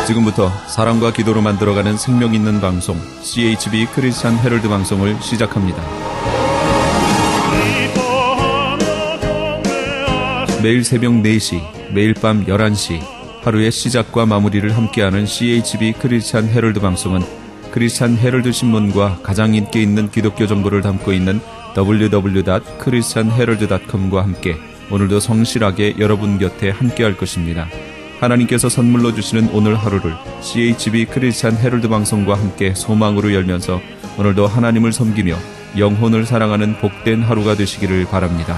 지금부터 사랑과 기도로 만들어가는 생명 있는 방송 CHB 크리스찬 헤럴드 방송을 시작합니다. 매일 새벽 4시, 매일 밤 11시 하루의 시작과 마무리를 함께하는 CHB 크리스찬 헤럴드 방송은 크리스찬 헤럴드 신문과 가장 인기 있는 기독교 정보를 담고 있는 www.christianherald.com과 함께 오늘도 성실하게 여러분 곁에 함께할 것입니다. 하나님께서 선물로 주시는 오늘 하루를 CHB 크리스찬 헤럴드 방송과 함께 소망으로 열면서 오늘도 하나님을 섬기며 영혼을 사랑하는 복된 하루가 되시기를 바랍니다.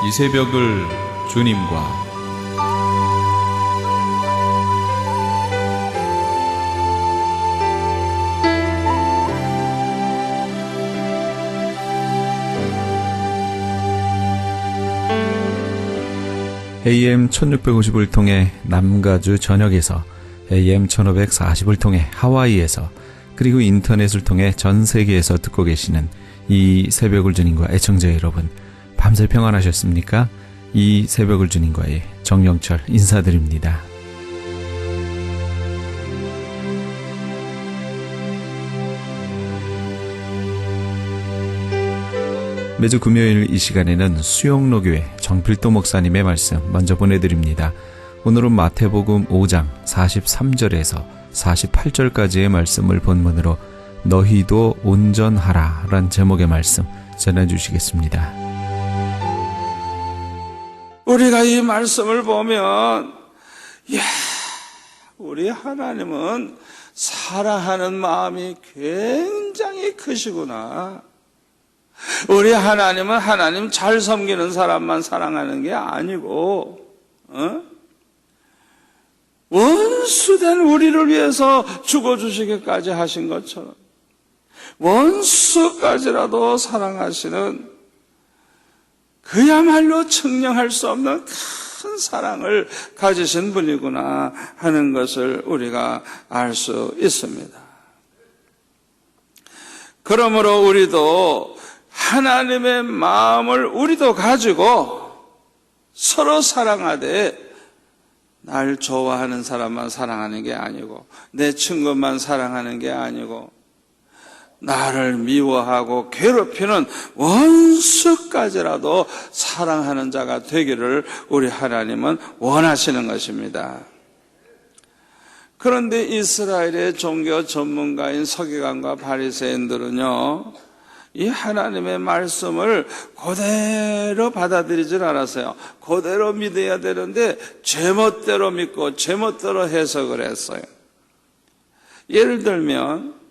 이 새벽을 주님과 AM 1650을 통해 남가주 전역에서, AM 1540을 통해 하와이에서, 그리고 인터넷을 통해 전 세계에서 듣고 계시는 이 새벽을 주님과 애청자 여러분, 밤새 평안하셨습니까? 이 새벽을 주님과의 정영철 인사드립니다. 매주 금요일 이 시간에는 수영로교회 정필도 목사님의 말씀 먼저 보내드립니다. 오늘은 마태복음 5장 43절에서 48절까지의 말씀을 본문으로 너희도 온전하라 란 제목의 말씀 전해주시겠습니다. 우리가 이 말씀을 보면 우리 하나님은 사랑하는 마음이 굉장히 크시구나. 우리 하나님은 하나님 잘 섬기는 사람만 사랑하는 게 아니고 원수된 우리를 위해서 죽어주시기까지 하신 것처럼 원수까지라도 사랑하시는 그야말로 측량할 수 없는 큰 사랑을 가지신 분이구나 하는 것을 우리가 알 수 있습니다. 그러므로 우리도 하나님의 마음을 우리도 가지고 서로 사랑하되 날 좋아하는 사람만 사랑하는 게 아니고 내 친구만 사랑하는 게 아니고 나를 미워하고 괴롭히는 원수까지라도 사랑하는 자가 되기를 우리 하나님은 원하시는 것입니다. 그런데 이스라엘의 종교 전문가인 서기관과 바리새인들은요, 이 하나님의 말씀을 그대로 받아들이질 않았어요. 그대로 믿어야 되는데 제멋대로 믿고 제멋대로 해석을 했어요. 예를 들면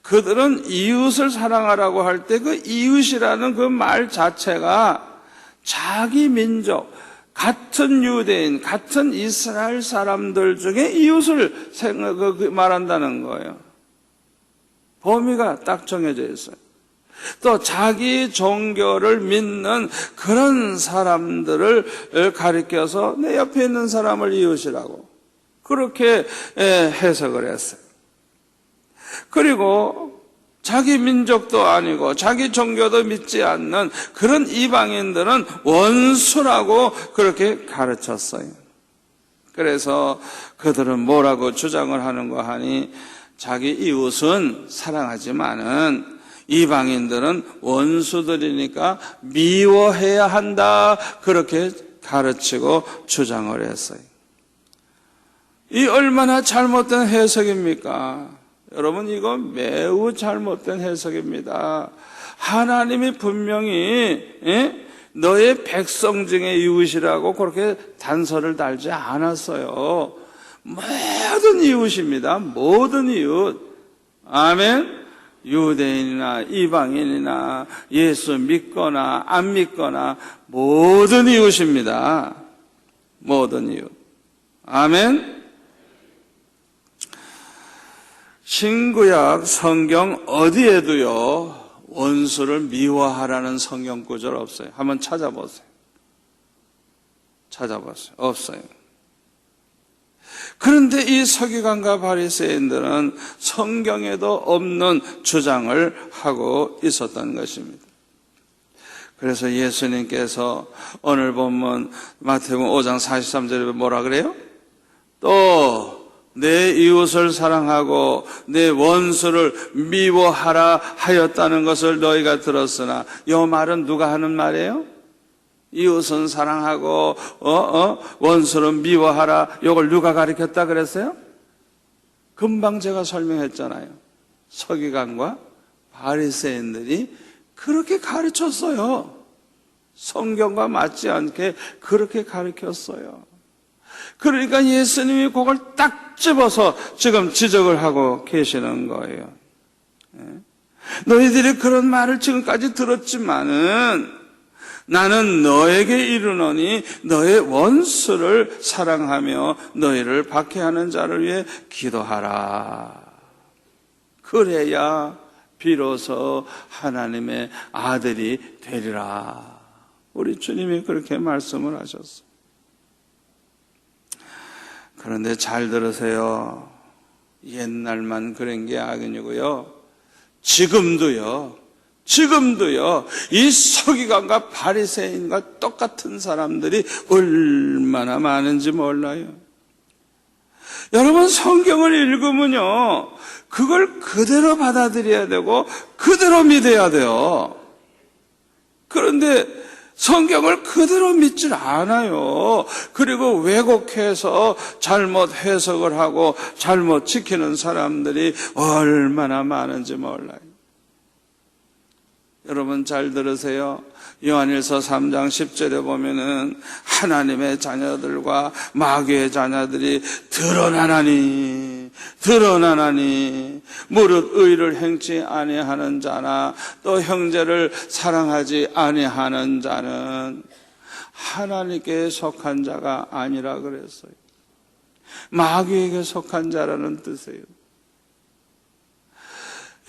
그들은 이웃을 사랑하라고 할 때 그 이웃이라는 그 말 자체가 자기 민족, 같은 유대인, 같은 이스라엘 사람들 중에 이웃을 말한다는 거예요. 범위가 딱 정해져 있어요. 또 자기 종교를 믿는 그런 사람들을 가리켜서 내 옆에 있는 사람을 이웃이라고 그렇게 해석을 했어요. 그리고 자기 민족도 아니고 자기 종교도 믿지 않는 그런 이방인들은 원수라고 그렇게 가르쳤어요. 그래서 그들은 뭐라고 주장을 하는가 하니 자기 이웃은 사랑하지만은 이방인들은 원수들이니까 미워해야 한다 그렇게 가르치고 주장을 했어요. 이 얼마나 잘못된 해석입니까? 여러분, 이거 매우 잘못된 해석입니다. 하나님이 분명히 너의 백성 중에 이웃이라고 그렇게 단서를 달지 않았어요. 모든 이웃입니다. 모든 이웃. 아멘. 유대인이나 이방인이나 예수 믿거나 안 믿거나 모든 이웃입니다. 모든 이웃. 아멘. 신구약 성경 어디에도요 원수를 미워하라는 성경 구절 없어요. 한번 찾아보세요. 없어요. 그런데 이 서기관과 바리새인들은 성경에도 없는 주장을 하고 있었던 것입니다. 그래서 예수님께서 오늘 본문 마태복음 5장 43절에 뭐라 그래요? 또 내 이웃을 사랑하고 내 원수를 미워하라 하였다는 것을 너희가 들었으나, 이 말은 누가 하는 말이에요? 이웃은 사랑하고 원수는 미워하라. 이걸 누가 가르쳤다 그랬어요? 금방 제가 설명했잖아요. 서기관과 바리새인들이 그렇게 가르쳤어요. 성경과 맞지 않게 그렇게 가르쳤어요. 그러니까 예수님이 그걸 딱 집어서 지금 지적을 하고 계시는 거예요. 너희들이 그런 말을 지금까지 들었지만은 나는 너에게 이르노니 너의 원수를 사랑하며 너희를 박해하는 자를 위해 기도하라. 그래야 비로소 하나님의 아들이 되리라. 우리 주님이 그렇게 말씀을 하셨어요. 그런데 잘 들으세요. 옛날만 그런 게 아니고요. 지금도요. 이 서기관과 바리새인과 똑같은 사람들이 얼마나 많은지 몰라요. 여러분, 성경을 읽으면요, 그걸 그대로 받아들여야 되고 그대로 믿어야 돼요. 그런데 성경을 그대로 믿질 않아요. 그리고 왜곡해서 잘못 해석을 하고 잘못 지키는 사람들이 얼마나 많은지 몰라요. 여러분 잘 들으세요. 요한일서 3장 10절에 보면은 하나님의 자녀들과 마귀의 자녀들이 드러나나니 무릇 의를 행치 아니하는 자나 또 형제를 사랑하지 아니하는 자는 하나님께 속한 자가 아니라 그랬어요. 마귀에게 속한 자라는 뜻이에요.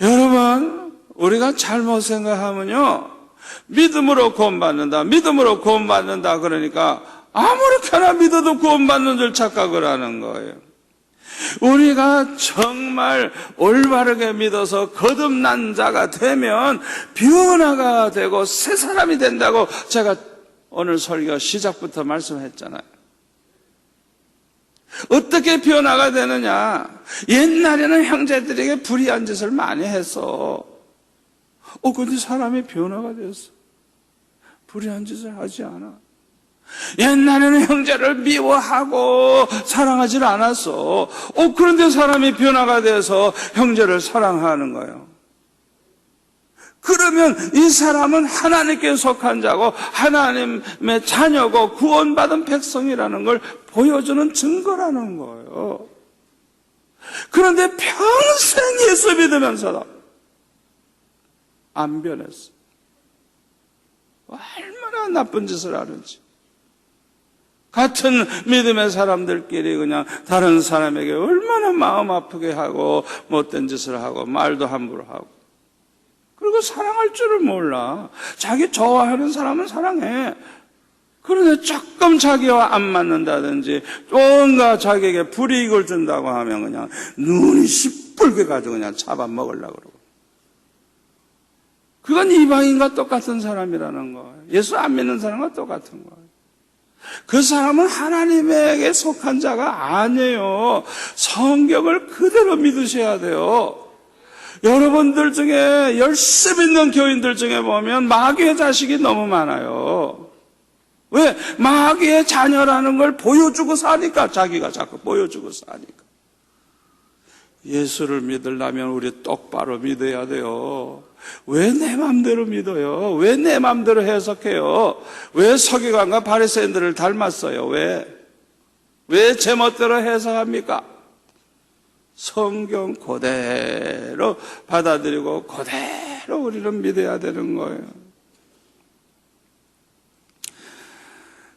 여러분, 우리가 잘못 생각하면요, 믿음으로 구원받는다 그러니까 아무렇게나 믿어도 구원받는 줄 착각을 하는 거예요. 우리가 정말 올바르게 믿어서 거듭난 자가 되면 변화가 되고 새 사람이 된다고 제가 오늘 설교 시작부터 말씀했잖아요. 어떻게 변화가 되느냐? 옛날에는 형제들에게 불의한 짓을 많이 했어. 근데 사람이 변화가 됐어. 불의한 짓을 하지 않아. 옛날에는 형제를 미워하고 사랑하지 않았어. 그런데 사람이 변화가 돼서 형제를 사랑하는 거예요. 그러면 이 사람은 하나님께 속한 자고 하나님의 자녀고 구원받은 백성이라는 걸 보여주는 증거라는 거예요. 그런데 평생 예수 믿으면서도 안 변했어. 얼마나 나쁜 짓을 하는지. 같은 믿음의 사람들끼리 그냥 다른 사람에게 얼마나 마음 아프게 하고 못된 짓을 하고 말도 함부로 하고, 그리고 사랑할 줄을 몰라. 자기 좋아하는 사람은 사랑해. 그런데 조금 자기와 안 맞는다든지 뭔가 자기에게 불이익을 준다고 하면 그냥 눈이 시뻘게 가지고 그냥 잡아먹으려고 그러고. 그건 이방인과 똑같은 사람이라는 거예요. 예수 안 믿는 사람과 똑같은 거예요. 그 사람은 하나님에게 속한 자가 아니에요. 성경을 그대로 믿으셔야 돼요. 여러분들 중에 열심히 있는 교인들 중에 보면 마귀의 자식이 너무 많아요. 왜? 마귀의 자녀라는 걸 보여주고 사니까. 자기가 자꾸 보여주고 사니까. 예수를 믿으려면 우리 똑바로 믿어야 돼요. 왜 내 맘대로 믿어요? 왜 내 맘대로 해석해요? 왜 서기관과 바리새인들을 닮았어요? 왜 제 멋대로 해석합니까? 성경 그대로 받아들이고 그대로 우리는 믿어야 되는 거예요.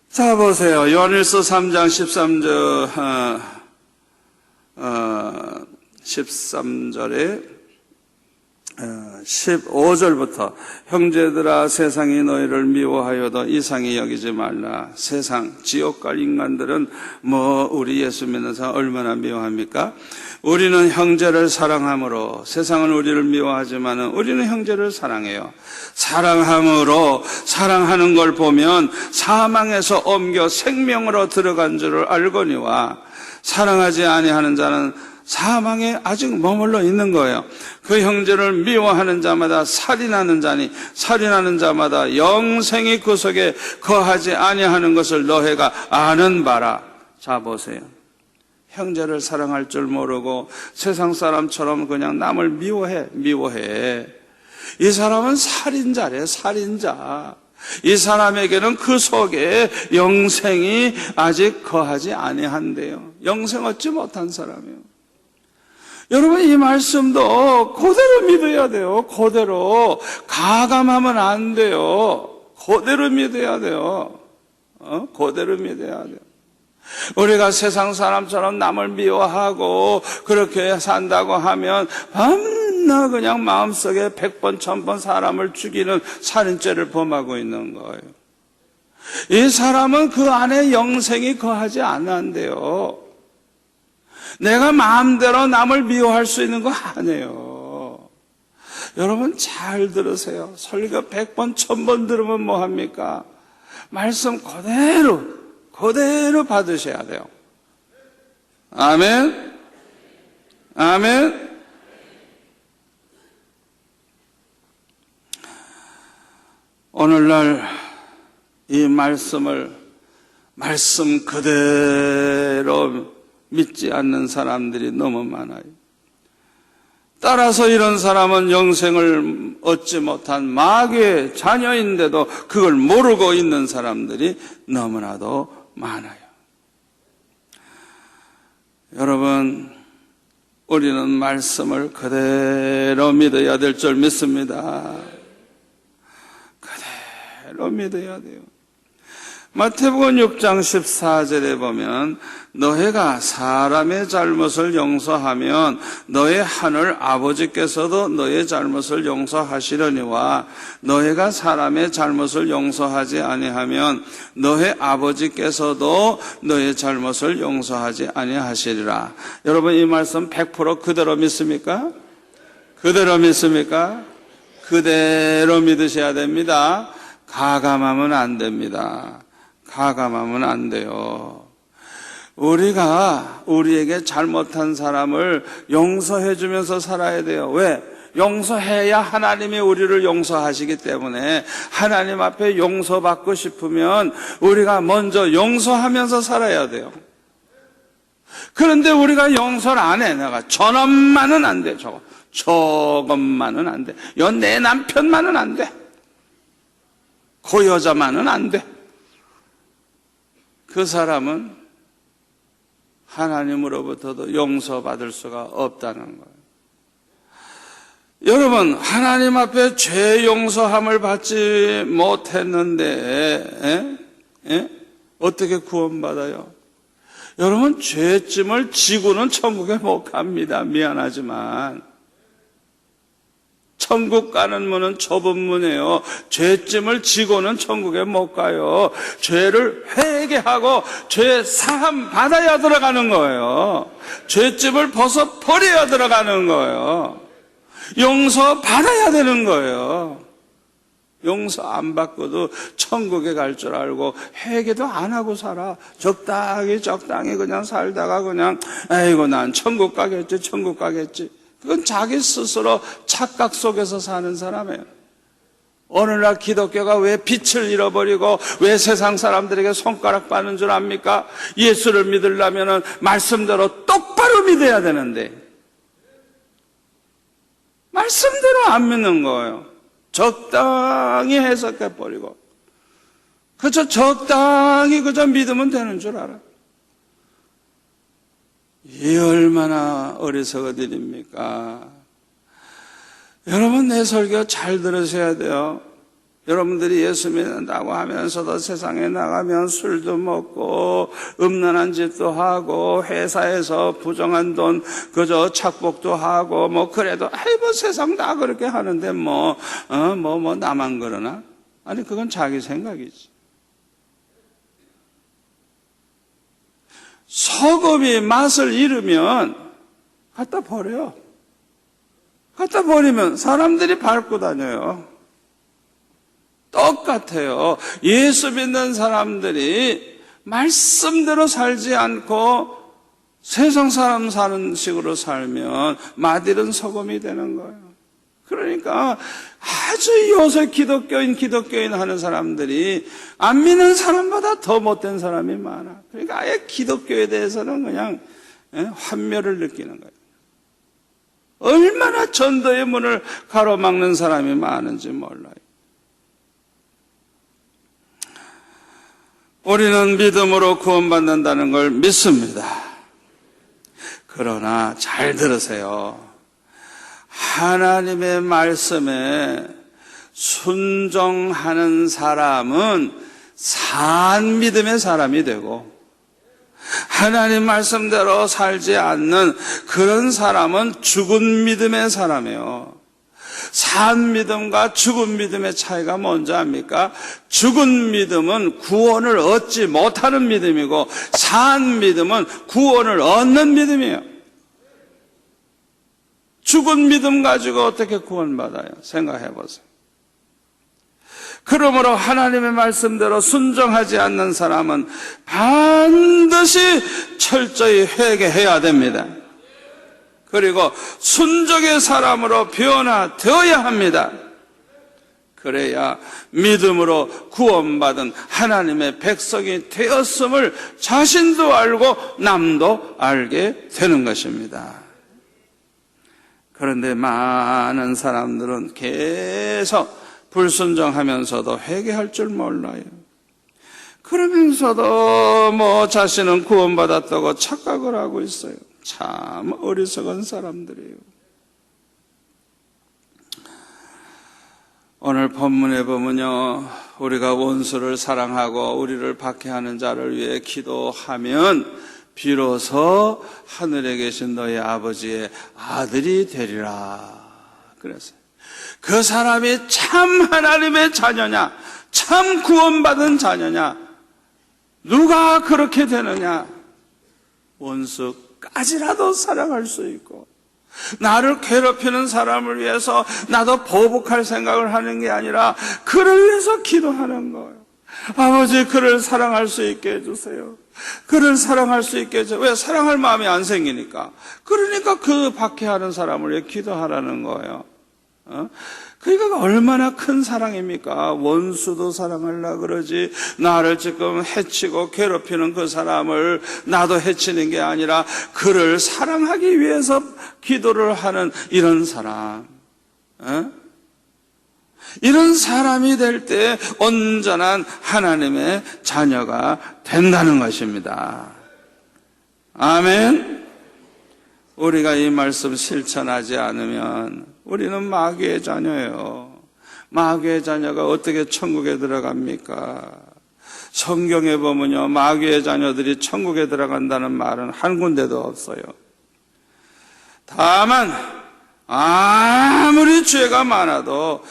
자, 보세요. 요한일서 3장 13절에 15절부터 형제들아 세상이 너희를 미워하여도 이상히 여기지 말라. 세상 지옥 갈 인간들은 우리 예수 믿는 사람 얼마나 미워합니까? 우리는 형제를 사랑함으로, 세상은 우리를 미워하지만 우리는 형제를 사랑해요. 사랑함으로, 사랑하는 걸 보면 사망에서 옮겨 생명으로 들어간 줄을 알거니와 사랑하지 아니하는 자는 사망에 아직 머물러 있는 거예요. 그 형제를 미워하는 자마다 살인하는 자니 살인하는 자마다 영생이 그 속에 거하지 아니하는 것을 너희가 아는 바라. 자 보세요. 형제를 사랑할 줄 모르고 세상 사람처럼 그냥 남을 미워해. 이 사람은 살인자래, 살인자. 이 사람에게는 그 속에 영생이 아직 거하지 아니한대요. 영생 얻지 못한 사람이에요. 여러분, 이 말씀도 그대로 믿어야 돼요. 그대로. 가감하면 안 돼요. 그대로 믿어야 돼요. 그대로 믿어야 돼요. 우리가 세상 사람처럼 남을 미워하고 그렇게 산다고 하면 밤낮 그냥 마음속에 100번, 1000번 사람을 죽이는 살인죄를 범하고 있는 거예요. 이 사람은 그 안에 영생이 거하지 않는데요. 내가 마음대로 남을 미워할 수 있는 거 아니에요. 여러분 잘 들으세요. 설교 100번, 1000번 들으면 뭐합니까? 말씀 그대로 받으셔야 돼요. 아멘. 아멘. 오늘날 이 말씀 그대로 믿지 않는 사람들이 너무 많아요. 따라서 이런 사람은 영생을 얻지 못한 마귀의 자녀인데도 그걸 모르고 있는 사람들이 너무나도 많아요. 여러분, 우리는 말씀을 그대로 믿어야 될 줄 믿습니다. 그대로 믿어야 돼요. 마태복음 6장 14절에 보면 너희가 사람의 잘못을 용서하면 너희 하늘 아버지께서도 너희 잘못을 용서하시려니와 너희가 사람의 잘못을 용서하지 아니하면 너희 아버지께서도 너희 잘못을 용서하지 아니하시리라. 여러분 이 말씀 100% 그대로 믿습니까? 그대로 믿습니까? 그대로 믿으셔야 됩니다. 가감하면 안 됩니다. 가감하면 안 돼요. 우리가 우리에게 잘못한 사람을 용서해 주면서 살아야 돼요. 왜? 용서해야 하나님이 우리를 용서하시기 때문에 하나님 앞에 용서받고 싶으면 우리가 먼저 용서하면서 살아야 돼요. 그런데 우리가 용서를 안 해. 내가 저놈만은 안 돼. 저것만은 안 돼. 내 남편만은 안 돼. 그 여자만은 안 돼. 그 사람은 하나님으로부터도 용서받을 수가 없다는 거예요. 여러분, 하나님 앞에 죄 용서함을 받지 못했는데 어떻게 구원받아요? 여러분, 죄짐을 지고는 천국에 못 갑니다. 미안하지만 천국 가는 문은 좁은 문이에요. 죄짐을 지고는 천국에 못 가요. 죄를 회개하고 죄 사함 받아야 들어가는 거예요. 죄짐을 벗어 버려야 들어가는 거예요. 용서 받아야 되는 거예요. 용서 안 받고도 천국에 갈 줄 알고 회개도 안 하고 살아. 적당히 그냥 살다가 그냥 아이고 난 천국 가겠지. 그건 자기 스스로 착각 속에서 사는 사람이에요. 오늘날 기독교가 왜 빛을 잃어버리고 왜 세상 사람들에게 손가락 빠는 줄 압니까? 예수를 믿으려면 말씀대로 똑바로 믿어야 되는데 말씀대로 안 믿는 거예요. 적당히 해석해버리고 적당히 믿으면 되는 줄 알아요. 이 얼마나 어리석은 일입니까? 여러분 내 설교 잘 들으셔야 돼요. 여러분들이 예수 믿는다고 하면서도 세상에 나가면 술도 먹고 음란한 짓도 하고 회사에서 부정한 돈 그저 착복도 하고 뭐 그래도 뭐 세상 다 그렇게 하는데 뭐 나만 그러나? 아니 그건 자기 생각이지. 소금이 맛을 잃으면 갖다 버려요. 갖다 버리면 사람들이 밟고 다녀요. 똑같아요. 예수 믿는 사람들이 말씀대로 살지 않고 세상 사람 사는 식으로 살면 맛 잃은 소금이 되는 거예요. 그러니까 아주 요새 기독교인 하는 사람들이 안 믿는 사람보다 더 못된 사람이 많아. 그러니까 아예 기독교에 대해서는 그냥 환멸을 느끼는 거예요. 얼마나 전도의 문을 가로막는 사람이 많은지 몰라요. 우리는 믿음으로 구원받는다는 걸 믿습니다. 그러나 잘 들으세요. 하나님의 말씀에 순종하는 사람은 산 믿음의 사람이 되고 하나님 말씀대로 살지 않는 그런 사람은 죽은 믿음의 사람이에요. 산 믿음과 죽은 믿음의 차이가 뭔지 압니까? 죽은 믿음은 구원을 얻지 못하는 믿음이고 산 믿음은 구원을 얻는 믿음이에요. 죽은 믿음 가지고 어떻게 구원받아요? 생각해 보세요. 그러므로 하나님의 말씀대로 순종하지 않는 사람은 반드시 철저히 회개해야 됩니다. 그리고 순종의 사람으로 변화되어야 합니다. 그래야 믿음으로 구원받은 하나님의 백성이 되었음을 자신도 알고 남도 알게 되는 것입니다. 그런데 많은 사람들은 계속 불순종하면서도 회개할 줄 몰라요. 그러면서도 자신은 구원받았다고 착각을 하고 있어요. 참 어리석은 사람들이에요. 오늘 본문에 보면요, 우리가 원수를 사랑하고 우리를 박해하는 자를 위해 기도하면 비로소 하늘에 계신 너희 아버지의 아들이 되리라 그랬어요. 그 사람이 참 하나님의 자녀냐, 참 구원받은 자녀냐, 누가 그렇게 되느냐? 원수까지라도 사랑할 수 있고, 나를 괴롭히는 사람을 위해서 나도 보복할 생각을 하는 게 아니라 그를 위해서 기도하는 거예요. 아버지, 그를 사랑할 수 있게 해주세요. 그를 사랑할 수 있게 해주세요. 왜? 사랑할 마음이 안 생기니까. 그러니까 그 박해하는 사람을 위해 기도하라는 거예요. 그러니까 얼마나 큰 사랑입니까? 원수도 사랑하려고 그러지, 나를 지금 해치고 괴롭히는 그 사람을 나도 해치는 게 아니라 그를 사랑하기 위해서 기도를 하는 이런 사람, 이런 사람이 될 때 온전한 하나님의 자녀가 된다는 것입니다. 아멘. 우리가 이 말씀 실천하지 않으면 우리는 마귀의 자녀예요. 마귀의 자녀가 어떻게 천국에 들어갑니까? 성경에 보면요, 마귀의 자녀들이 천국에 들어간다는 말은 한 군데도 없어요. 다만 아무리 죄가 많아도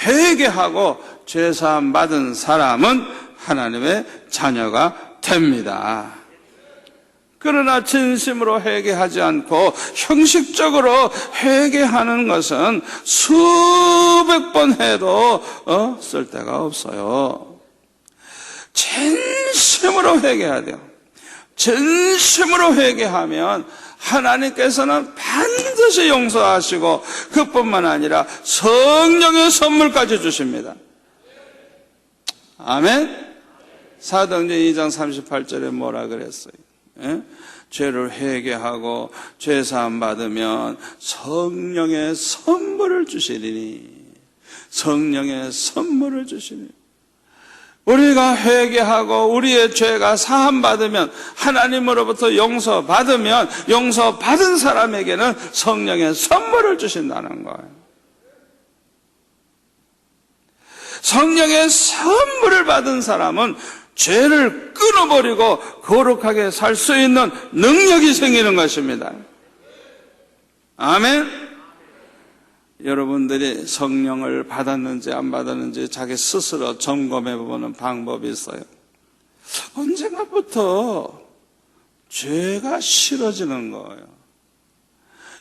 회개하고 죄사함 받은 사람은 하나님의 자녀가 됩니다. 그러나 진심으로 회개하지 않고 형식적으로 회개하는 것은 수백 번 해도 쓸데가 없어요. 진심으로 회개해야 돼요. 진심으로 회개하면 하나님께서는 반드시 용서하시고 그뿐만 아니라 성령의 선물까지 주십니다. 아멘. 사도행전 2장 38절에 뭐라 그랬어요? 죄를 회개하고 죄사함 받으면 성령의 선물을 주시리니, 성령의 선물을 주시니. 우리가 회개하고 우리의 죄가 사함 받으면, 하나님으로부터 용서받으면 용서받은 사람에게는 성령의 선물을 주신다는 거예요. 성령의 선물을 받은 사람은 죄를 끊어버리고 거룩하게 살 수 있는 능력이 생기는 것입니다. 아멘. 여러분들이 성령을 받았는지 안 받았는지 자기 스스로 점검해보는 방법이 있어요. 언젠가부터 죄가 싫어지는 거예요.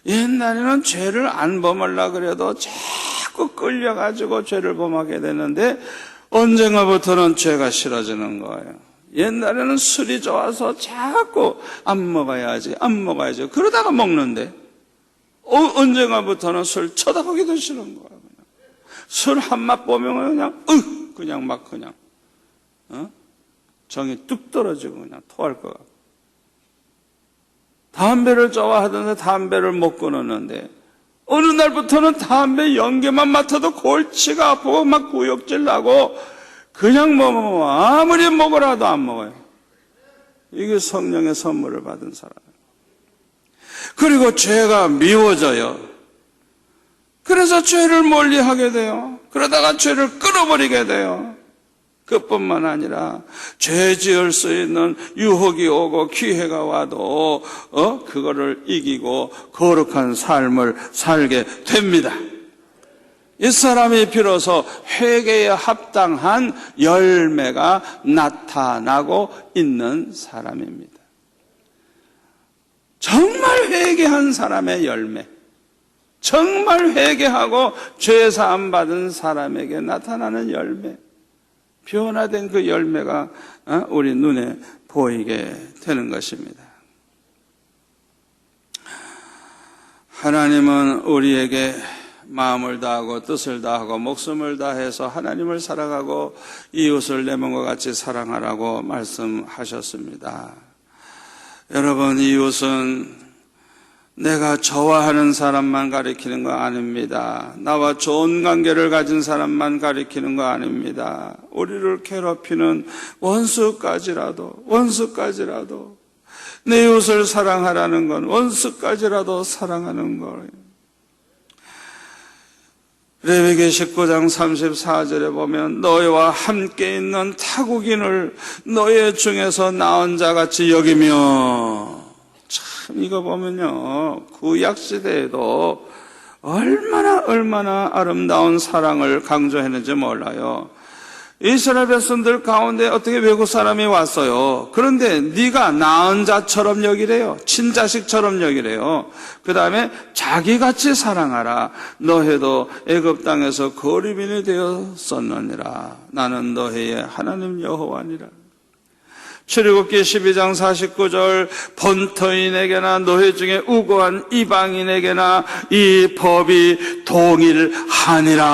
옛날에는 죄를 안 범하려고 그래도 자꾸 끌려가지고 죄를 범하게 되는데 언젠가부터는 죄가 싫어지는 거예요. 옛날에는 술이 좋아서 자꾸 안 먹어야지 그러다가 먹는데 언젠가부터는 술 쳐다보기도 싫은 거예요. 술 한 맛 보면 그냥 막 정이 뚝 떨어지고 그냥 토할 것 같고, 담배를 좋아하던데 담배를 못 끊었는데 어느 날부터는 담배 연기만 맡아도 골치가 아프고 막 구역질 나고 그냥 아무리 먹으라도 안 먹어요. 이게 성령의 선물을 받은 사람. 그리고 죄가 미워져요. 그래서 죄를 멀리하게 돼요. 그러다가 죄를 끊어버리게 돼요. 그뿐만 아니라 죄 지을 수 있는 유혹이 오고 기회가 와도 그거를 이기고 거룩한 삶을 살게 됩니다. 이 사람이 비로소 회개에 합당한 열매가 나타나고 있는 사람입니다. 정말 회개한 사람의 열매, 정말 회개하고 죄사함 받은 사람에게 나타나는 열매, 변화된 그 열매가 우리 눈에 보이게 되는 것입니다. 하나님은 우리에게 마음을 다하고 뜻을 다하고 목숨을 다해서 하나님을 사랑하고 이웃을 내 몸과 같이 사랑하라고 말씀하셨습니다. 여러분, 이웃은 내가 좋아하는 사람만 가리키는 거 아닙니다. 나와 좋은 관계를 가진 사람만 가리키는 거 아닙니다. 우리를 괴롭히는 원수까지라도 내 이웃을 사랑하라는 건 원수까지라도 사랑하는 거예요. 레위기 19장 34절에 보면 너희와 함께 있는 타국인을 너희 중에서 나은 자같이 여기며, 참 이거 보면요 구약시대에도 얼마나 아름다운 사랑을 강조했는지 몰라요. 이스라엘 백성들 가운데 어떻게 외국 사람이 왔어요. 그런데 네가 나은 자처럼 여기래요. 친자식처럼 여기래요. 그 다음에 자기같이 사랑하라. 너희도 애굽 땅에서 거류민이 되었었느니라. 나는 너희의 하나님 여호와니라. 출애굽기 12장 49절 본토인에게나 너희 중에 우고한 이방인에게나 이 법이 동일하니라.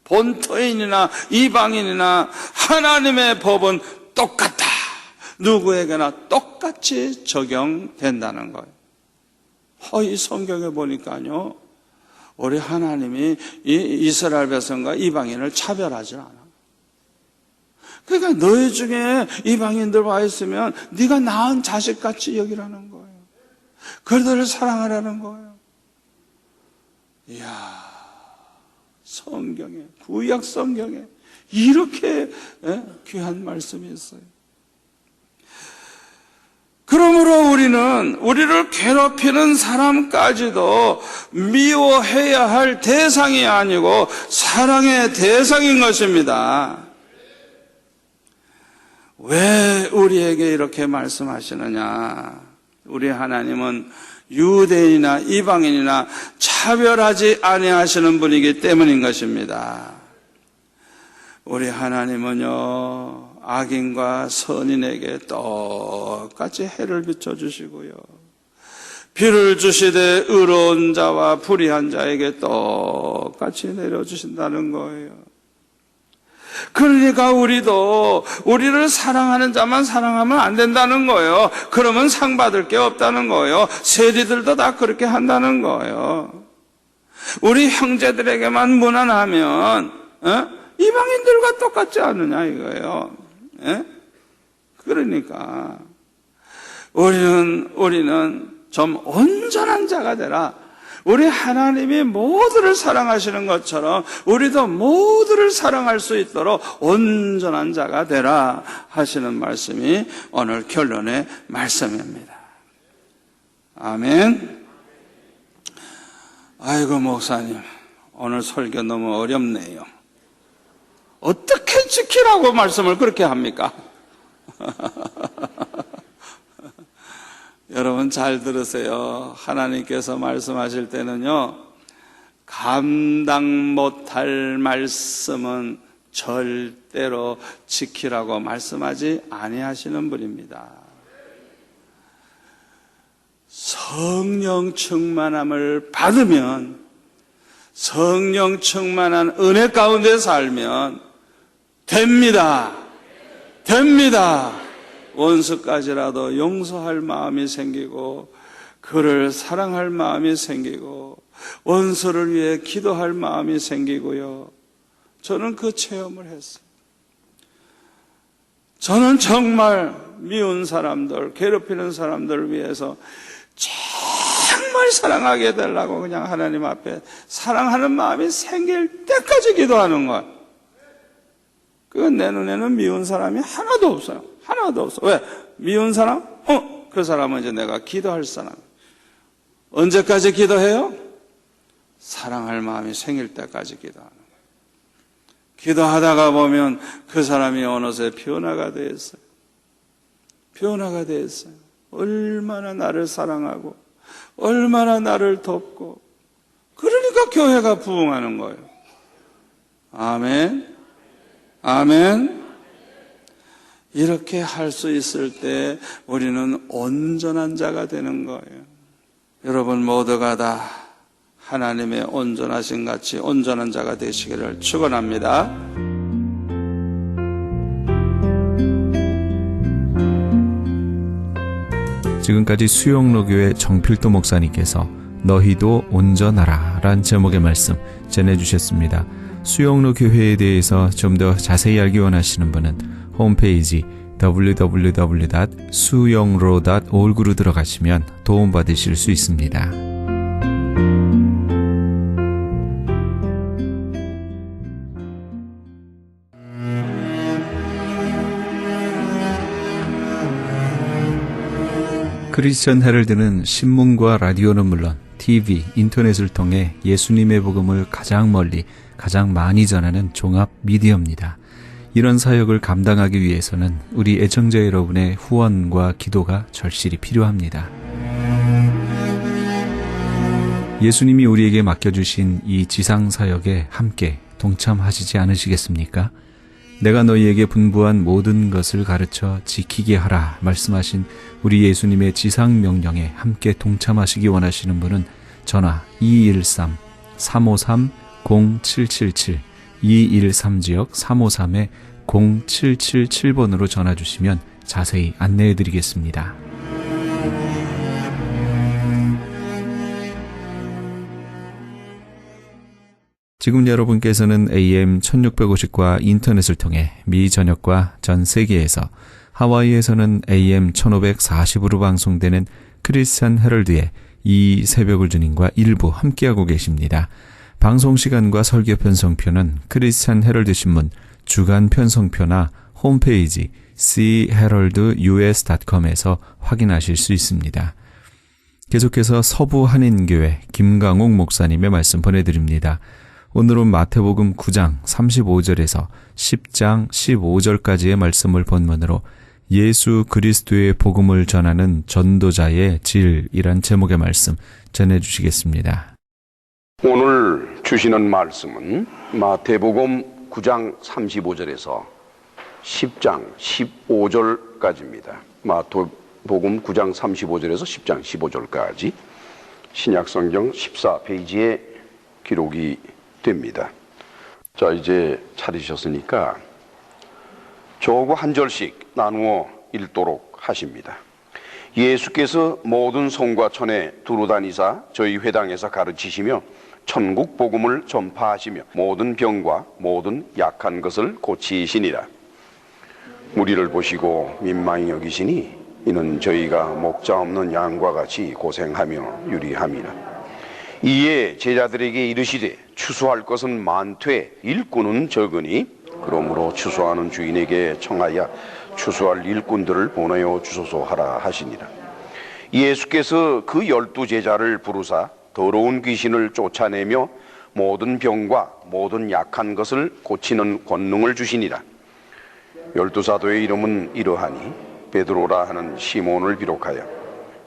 본토인이나 이방인이나 하나님의 법은 똑같다. 누구에게나 똑같이 적용된다는 거예요. 이 성경에 보니까요, 우리 하나님이 이 이스라엘 백성과 이방인을 차별하지 않아. 그러니까 너희 중에 이방인들 와 있으면 네가 낳은 자식같이 여기라는 거예요. 그들을 사랑하라는 거예요. 이야, 성경에, 구약 성경에 이렇게 귀한 말씀이 있어요. 그러므로 우리를 괴롭히는 사람까지도 미워해야 할 대상이 아니고 사랑의 대상인 것입니다. 왜 우리에게 이렇게 말씀하시느냐? 우리 하나님은 유대인이나 이방인이나 차별하지 아니하시는 분이기 때문인 것입니다. 우리 하나님은요, 악인과 선인에게 똑같이 해를 비춰주시고요, 비를 주시되 의로운 자와 불의한 자에게 똑같이 내려주신다는 거예요. 그러니까 우리를 사랑하는 자만 사랑하면 안 된다는 거예요. 그러면 상 받을 게 없다는 거예요. 세리들도 다 그렇게 한다는 거예요. 우리 형제들에게만 무난하면 이방인들과 똑같지 않느냐 이거예요. 그러니까 우리는 좀 온전한 자가 되라. 우리 하나님이 모두를 사랑하시는 것처럼 우리도 모두를 사랑할 수 있도록 온전한 자가 되라 하시는 말씀이 오늘 결론의 말씀입니다. 아멘. 아이고 목사님, 오늘 설교 너무 어렵네요. 어떻게 지키라고 말씀을 그렇게 합니까? 여러분 잘 들으세요. 하나님께서 말씀하실 때는요, 감당 못할 말씀은 절대로 지키라고 말씀하지 아니하시는 분입니다. 성령 충만함을 받으면, 성령 충만한 은혜 가운데 살면 됩니다. 됩니다. 원수까지라도 용서할 마음이 생기고, 그를 사랑할 마음이 생기고, 원수를 위해 기도할 마음이 생기고요. 저는 그 체험을 했어요. 저는 정말 미운 사람들, 괴롭히는 사람들을 위해서 정말 사랑하게 되려고 그냥 하나님 앞에 사랑하는 마음이 생길 때까지 기도하는 거예요. 그건 내 눈에는 미운 사람이 하나도 없어요. 하나도 없어. 왜? 미운 사람? 그 사람은 이제 내가 기도할 사람. 언제까지 기도해요? 사랑할 마음이 생길 때까지 기도하는 거예요. 기도하다가 보면 그 사람이 어느새 변화가 되었어요. 변화가 되었어요. 얼마나 나를 사랑하고 얼마나 나를 돕고, 그러니까 교회가 부흥하는 거예요. 아멘. 아멘. 이렇게 할 수 있을 때 우리는 온전한 자가 되는 거예요. 여러분 모두가 다 하나님의 온전하신 같이 온전한 자가 되시기를 축원합니다. 지금까지 수영로교회 정필도 목사님께서 너희도 온전하라 란 제목의 말씀 전해주셨습니다. 수영로교회에 대해서 좀 더 자세히 알기 원하시는 분은 홈페이지 www.suyongro.org로 들어가시면 도움받으실 수 있습니다. 크리스천 헤럴드는 신문과 라디오는 물론 TV, 인터넷을 통해 예수님의 복음을 가장 멀리, 가장 많이 전하는 종합 미디어입니다. 이런 사역을 감당하기 위해서는 우리 애청자 여러분의 후원과 기도가 절실히 필요합니다. 예수님이 우리에게 맡겨주신 이 지상 사역에 함께 동참하시지 않으시겠습니까? 내가 너희에게 분부한 모든 것을 가르쳐 지키게 하라 말씀하신 우리 예수님의 지상 명령에 함께 동참하시기 원하시는 분은 전화 213-353-0777 213지역 353-0777번으로 전화 주시면 자세히 안내해 드리겠습니다. 지금 여러분께서는 AM 1650과 인터넷을 통해 미 전역과 전 세계에서, 하와이에서는 AM 1540으로 방송되는 크리스찬 헤럴드의 이 새벽을 주님과 일부 함께하고 계십니다. 방송 시간과 설교 편성표는 크리스찬 헤럴드 신문 주간 편성표나 홈페이지 cheraldus.com에서 확인하실 수 있습니다. 계속해서 서부 한인교회 김강옥 목사님의 말씀 보내드립니다. 오늘은 마태복음 9장 35절에서 10장 15절까지의 말씀을 본문으로 예수 그리스도의 복음을 전하는 전도자의 질이란 제목의 말씀 전해주시겠습니다. 오늘 주시는 말씀은 마태복음 9장 35절에서 10장 15절까지입니다. 마태복음 9장 35절에서 10장 15절까지 신약성경 14페이지에 기록이 됩니다. 자, 이제 찾으셨으니까 저하고 한 절씩 나누어 읽도록 하십니다. 예수께서 모든 성과 천에 두루 다니사 저희 회당에서 가르치시며 천국 복음을 전파하시며 모든 병과 모든 약한 것을 고치시니라. 무리를 보시고 민망히 여기시니 이는 저희가 목자 없는 양과 같이 고생하며 유리함이라. 이에 제자들에게 이르시되 추수할 것은 많되 일꾼은 적으니 그러므로 추수하는 주인에게 청하여 추수할 일꾼들을 보내어 주소서 하라 하시니라. 예수께서 그 12 제자를 부르사 더러운 귀신을 쫓아내며 모든 병과 모든 약한 것을 고치는 권능을 주시니라. 12 사도의 이름은 이러하니 베드로라 하는 시몬을 비롯하여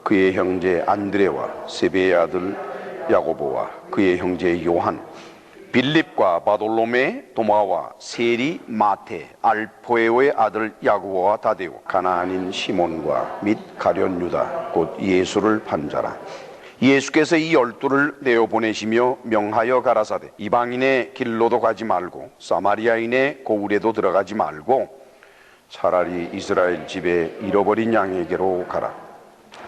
그의 형제 안드레와 세베의 아들 야고보와 그의 형제 요한, 빌립과 바돌로메, 도마와 세리, 마테, 알포에오의 아들 야고보와 다데오, 가나안인 시몬과 및 가룟 유다 곧 예수를 판 자라. 예수께서 이 12를 내어 보내시며 명하여 가라사대 이방인의 길로도 가지 말고 사마리아인의 고을에도 들어가지 말고 차라리 이스라엘 집에 잃어버린 양에게로 가라.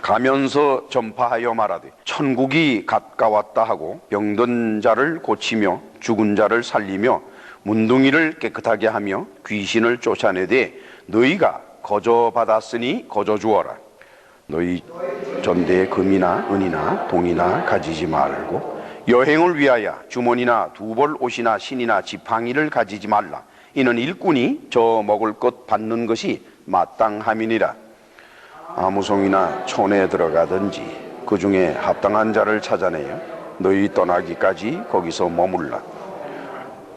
가면서 전파하여 말하되 천국이 가까웠다 하고 병든 자를 고치며 죽은 자를 살리며 문둥이를 깨끗하게 하며 귀신을 쫓아내되 너희가 거저 받았으니 거저 주어라. 너희 전대에 금이나 은이나 동이나 가지지 말고 여행을 위하여 주머니나 두벌 옷이나 신이나 지팡이를 가지지 말라. 이는 일꾼이 저 먹을 것 받는 것이 마땅함이니라. 아무 송이나 촌에 들어가든지 그 중에 합당한 자를 찾아내어 너희 떠나기까지 거기서 머물라.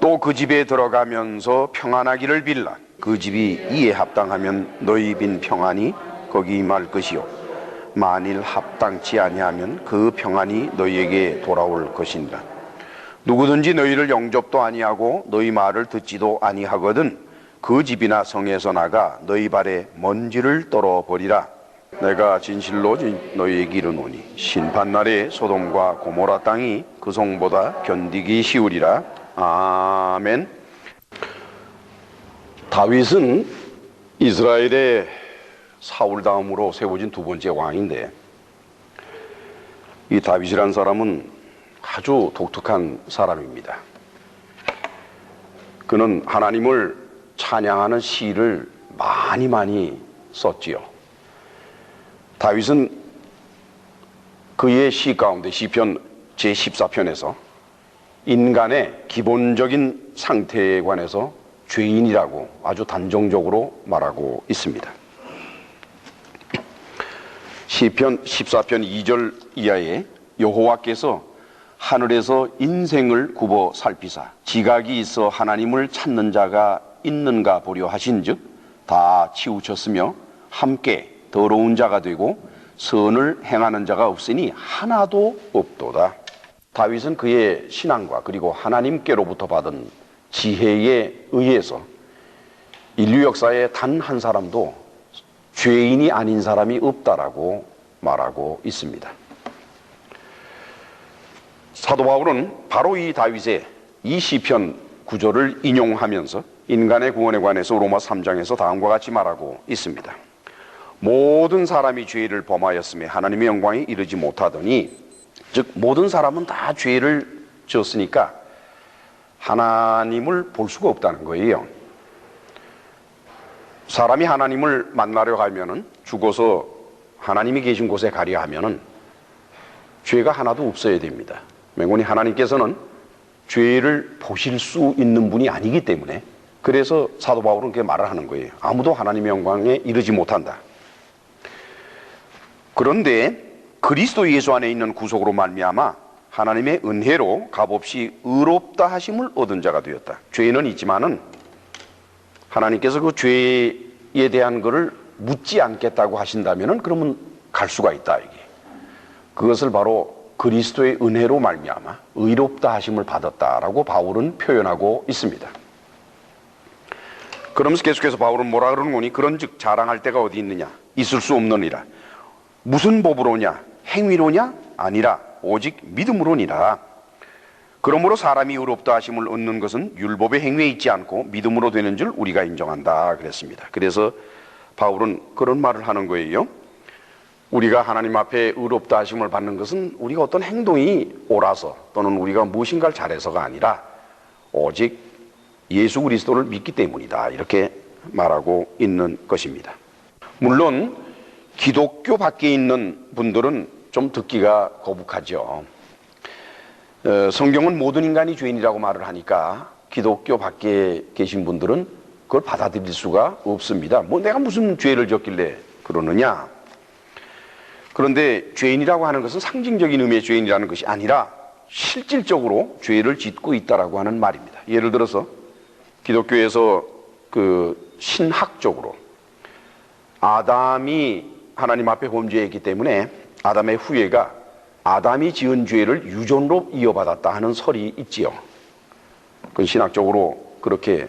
또 그 집에 들어가면서 평안하기를 빌라. 그 집이 이에 합당하면 너희 빈 평안이 거기 임할 것이요 만일 합당치 아니하면 그 평안이 너희에게 돌아올 것이니라. 누구든지 너희를 영접도 아니하고 너희 말을 듣지도 아니하거든 그 집이나 성에서 나가 너희 발에 먼지를 떨어버리라. 내가 진실로 너희에게 이르노니 심판날에 소돔과 고모라 땅이 그 성보다 견디기 쉬우리라. 아멘. 다윗은 이스라엘의 사울 다음으로 세워진 2번째 왕인데 이 다윗이라는 사람은 아주 독특한 사람입니다. 그는 하나님을 찬양하는 시를 많이 썼지요. 다윗은 그의 시 가운데 시편 제14편에서 인간의 기본적인 상태에 관해서 죄인이라고 아주 단정적으로 말하고 있습니다. 시편 14편 2절 이하에 여호와께서 하늘에서 인생을 굽어 살피사 지각이 있어 하나님을 찾는 자가 있는가 보려 하신즉 다 치우쳤으며 함께 더러운 자가 되고 선을 행하는 자가 없으니 하나도 없도다. 다윗은 그의 신앙과 그리고 하나님께로부터 받은 지혜에 의해서 인류 역사에 단 한 사람도 죄인이 아닌 사람이 없다라고 말하고 있습니다. 사도 바울은 바로 이 다윗의 이 시편 구절을 인용하면서 인간의 구원에 관해서 로마 3장에서 다음과 같이 말하고 있습니다. 모든 사람이 죄를 범하였음에 하나님의 영광에 이르지 못하더니, 즉 모든 사람은 다 죄를 지었으니까 하나님을 볼 수가 없다는 거예요. 사람이 하나님을 만나려 하면은, 죽어서 하나님이 계신 곳에 가려 하면은 죄가 하나도 없어야 됩니다. 맹군이 하나님께서는 죄를 보실 수 있는 분이 아니기 때문에, 그래서 사도 바울은 그렇게 말을 하는 거예요. 아무도 하나님의 영광에 이르지 못한다. 그런데 그리스도 예수 안에 있는 구속으로 말미암아 하나님의 은혜로 값없이 의롭다 하심을 얻은 자가 되었다. 죄는 있지만은 하나님께서 그 죄에 대한 것을 묻지 않겠다고 하신다면은 그러면 갈 수가 있다, 이게. 그것을 바로 그리스도의 은혜로 말미암아 의롭다 하심을 받았다라고 바울은 표현하고 있습니다. 그러면서 계속해서 바울은 뭐라 그러는 거니? 그런즉 자랑할 데가 어디 있느냐? 있을 수 없느니라. 무슨 법으로냐? 행위로냐? 아니라 오직 믿음으로니라. 그러므로 사람이 의롭다 하심을 얻는 것은 율법의 행위에 있지 않고 믿음으로 되는 줄 우리가 인정한다 그랬습니다. 그래서 바울은 그런 말을 하는 거예요. 우리가 하나님 앞에 의롭다 하심을 받는 것은 우리가 어떤 행동이 옳아서 또는 우리가 무엇인가를 잘해서가 아니라 오직 예수 그리스도를 믿기 때문이다, 이렇게 말하고 있는 것입니다. 물론 기독교 밖에 있는 분들은 좀 듣기가 거북하죠. 성경은 모든 인간이 죄인이라고 말을 하니까 기독교 밖에 계신 분들은 그걸 받아들일 수가 없습니다. 뭐 내가 무슨 죄를 졌길래 그러느냐. 그런데 죄인이라고 하는 것은 상징적인 의미의 죄인이라는 것이 아니라 실질적으로 죄를 짓고 있다라고 하는 말입니다. 예를 들어서 기독교에서 그 신학적으로 아담이 하나님 앞에 범죄했기 때문에 아담의 후예가 아담이 지은 죄를 유전으로 이어받았다 하는 설이 있지요. 그건 신학적으로 그렇게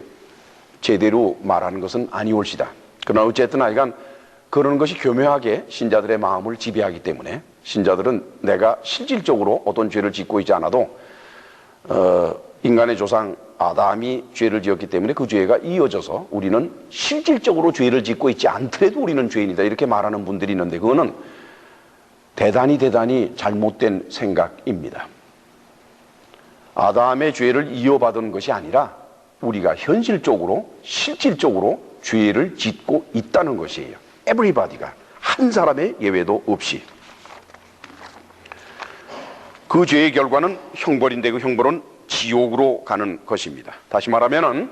제대로 말하는 것은 아니올시다. 그러나 어쨌든 하여간 그런 것이 교묘하게 신자들의 마음을 지배하기 때문에 신자들은 내가 실질적으로 어떤 죄를 짓고 있지 않아도 인간의 조상 아담이 죄를 지었기 때문에 그 죄가 이어져서 우리는 실질적으로 죄를 짓고 있지 않더라도 우리는 죄인이다 이렇게 말하는 분들이 있는데 그거는 대단히 잘못된 생각입니다. 아담의 죄를 이어받은 것이 아니라 우리가 현실적으로 실질적으로 죄를 짓고 있다는 것이에요. Everybody가 한 사람의 예외도 없이 그 죄의 결과는 형벌인데 그 형벌은 지옥으로 가는 것입니다. 다시 말하면은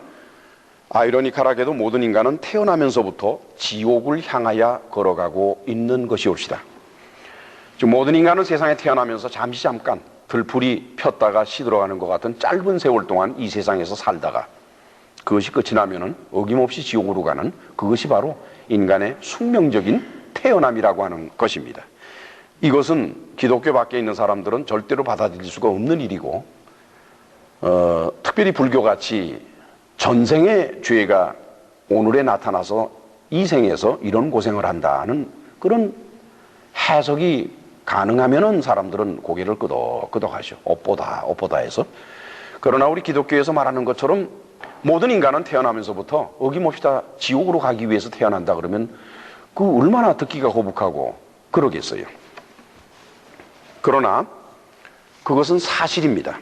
아이러니컬하게도 모든 인간은 태어나면서부터 지옥을 향하여 걸어가고 있는 것이옵시다. 지금 모든 인간은 세상에 태어나면서 잠깐 들풀이 폈다가 시들어가는 것 같은 짧은 세월 동안 이 세상에서 살다가 그것이 끝이 나면은 어김없이 지옥으로 가는 그것이 바로 인간의 숙명적인 태어남이라고 하는 것입니다. 이것은 기독교 밖에 있는 사람들은 절대로 받아들일 수가 없는 일이고 특별히 불교같이 전생의 죄가 오늘에 나타나서 이 생에서 이런 고생을 한다는 그런 해석이 가능하면은 사람들은 고개를 끄덕하죠. 엇보다 해서. 그러나 우리 기독교에서 말하는 것처럼 모든 인간은 태어나면서부터 어김없이 다 지옥으로 가기 위해서 태어난다 그러면 그 얼마나 듣기가 거북하고 그러겠어요. 그러나 그것은 사실입니다.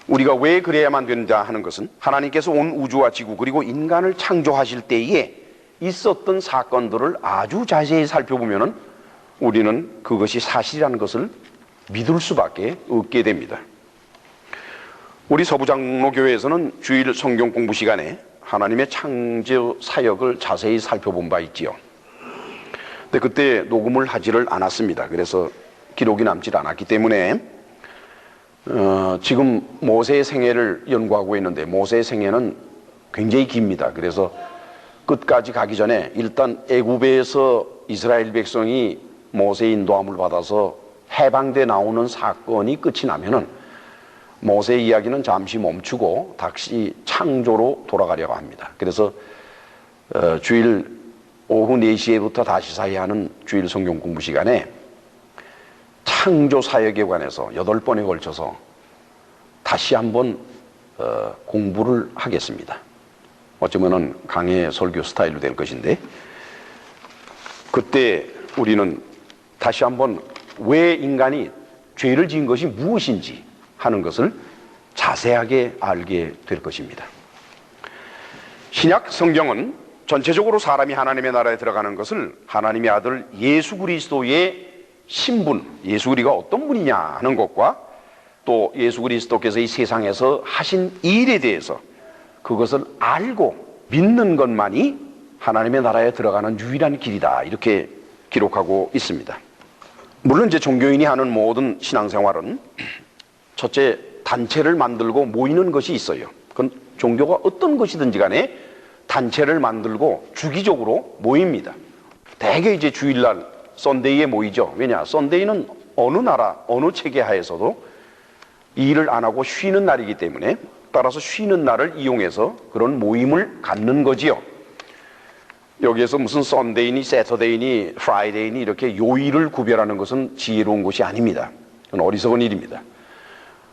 우리가 왜 그래야만 된다 하는 것은 하나님께서 온 우주와 지구 그리고 인간을 창조하실 때에 있었던 사건들을 아주 자세히 살펴보면은 우리는 그것이 사실이라는 것을 믿을 수밖에 없게 됩니다. 우리 서부장로교회에서는 주일 성경 공부 시간에 하나님의 창조 사역을 자세히 살펴본 바 있지요. 근데 그때 녹음을 하지를 않았습니다. 그래서 기록이 남질 않았기 때문에 지금 모세의 생애를 연구하고 있는데 모세의 생애는 굉장히 깁니다. 그래서 끝까지 가기 전에 일단 애굽에서 이스라엘 백성이 모세의 인도함을 받아서 해방돼 나오는 사건이 끝이 나면은 모세의 이야기는 잠시 멈추고 다시 창조로 돌아가려고 합니다. 그래서 주일 오후 4시에부터 다시 사이하는 주일 성경 공부 시간에 창조 사역에 관해서 8번에 걸쳐서 다시 한번 공부를 하겠습니다. 어쩌면은 강의 설교 스타일로 될 것인데 그때 우리는 다시 한번 왜 인간이 죄를 지은 것이 무엇인지 하는 것을 자세하게 알게 될 것입니다. 신약 성경은 전체적으로 사람이 하나님의 나라에 들어가는 것을 하나님의 아들 예수 그리스도의 신분, 예수 그리스도가 어떤 분이냐 하는 것과 또 예수 그리스도께서 이 세상에서 하신 일에 대해서 그것을 알고 믿는 것만이 하나님의 나라에 들어가는 유일한 길이다 이렇게 기록하고 있습니다. 물론 이제 종교인이 하는 모든 신앙생활은 첫째 단체를 만들고 모이는 것이 있어요. 그건 종교가 어떤 것이든지 간에 단체를 만들고 주기적으로 모입니다. 대개 이제 주일날 썬데이에 모이죠. 왜냐? 썬데이는 어느 나라, 어느 체계 하에서도 일을 안 하고 쉬는 날이기 때문에 따라서 쉬는 날을 이용해서 그런 모임을 갖는 거지요. 여기에서 무슨 썬데이니 세터데이니 프라이데이니 이렇게 요일을 구별하는 것은 지혜로운 것이 아닙니다. 그건 어리석은 일입니다.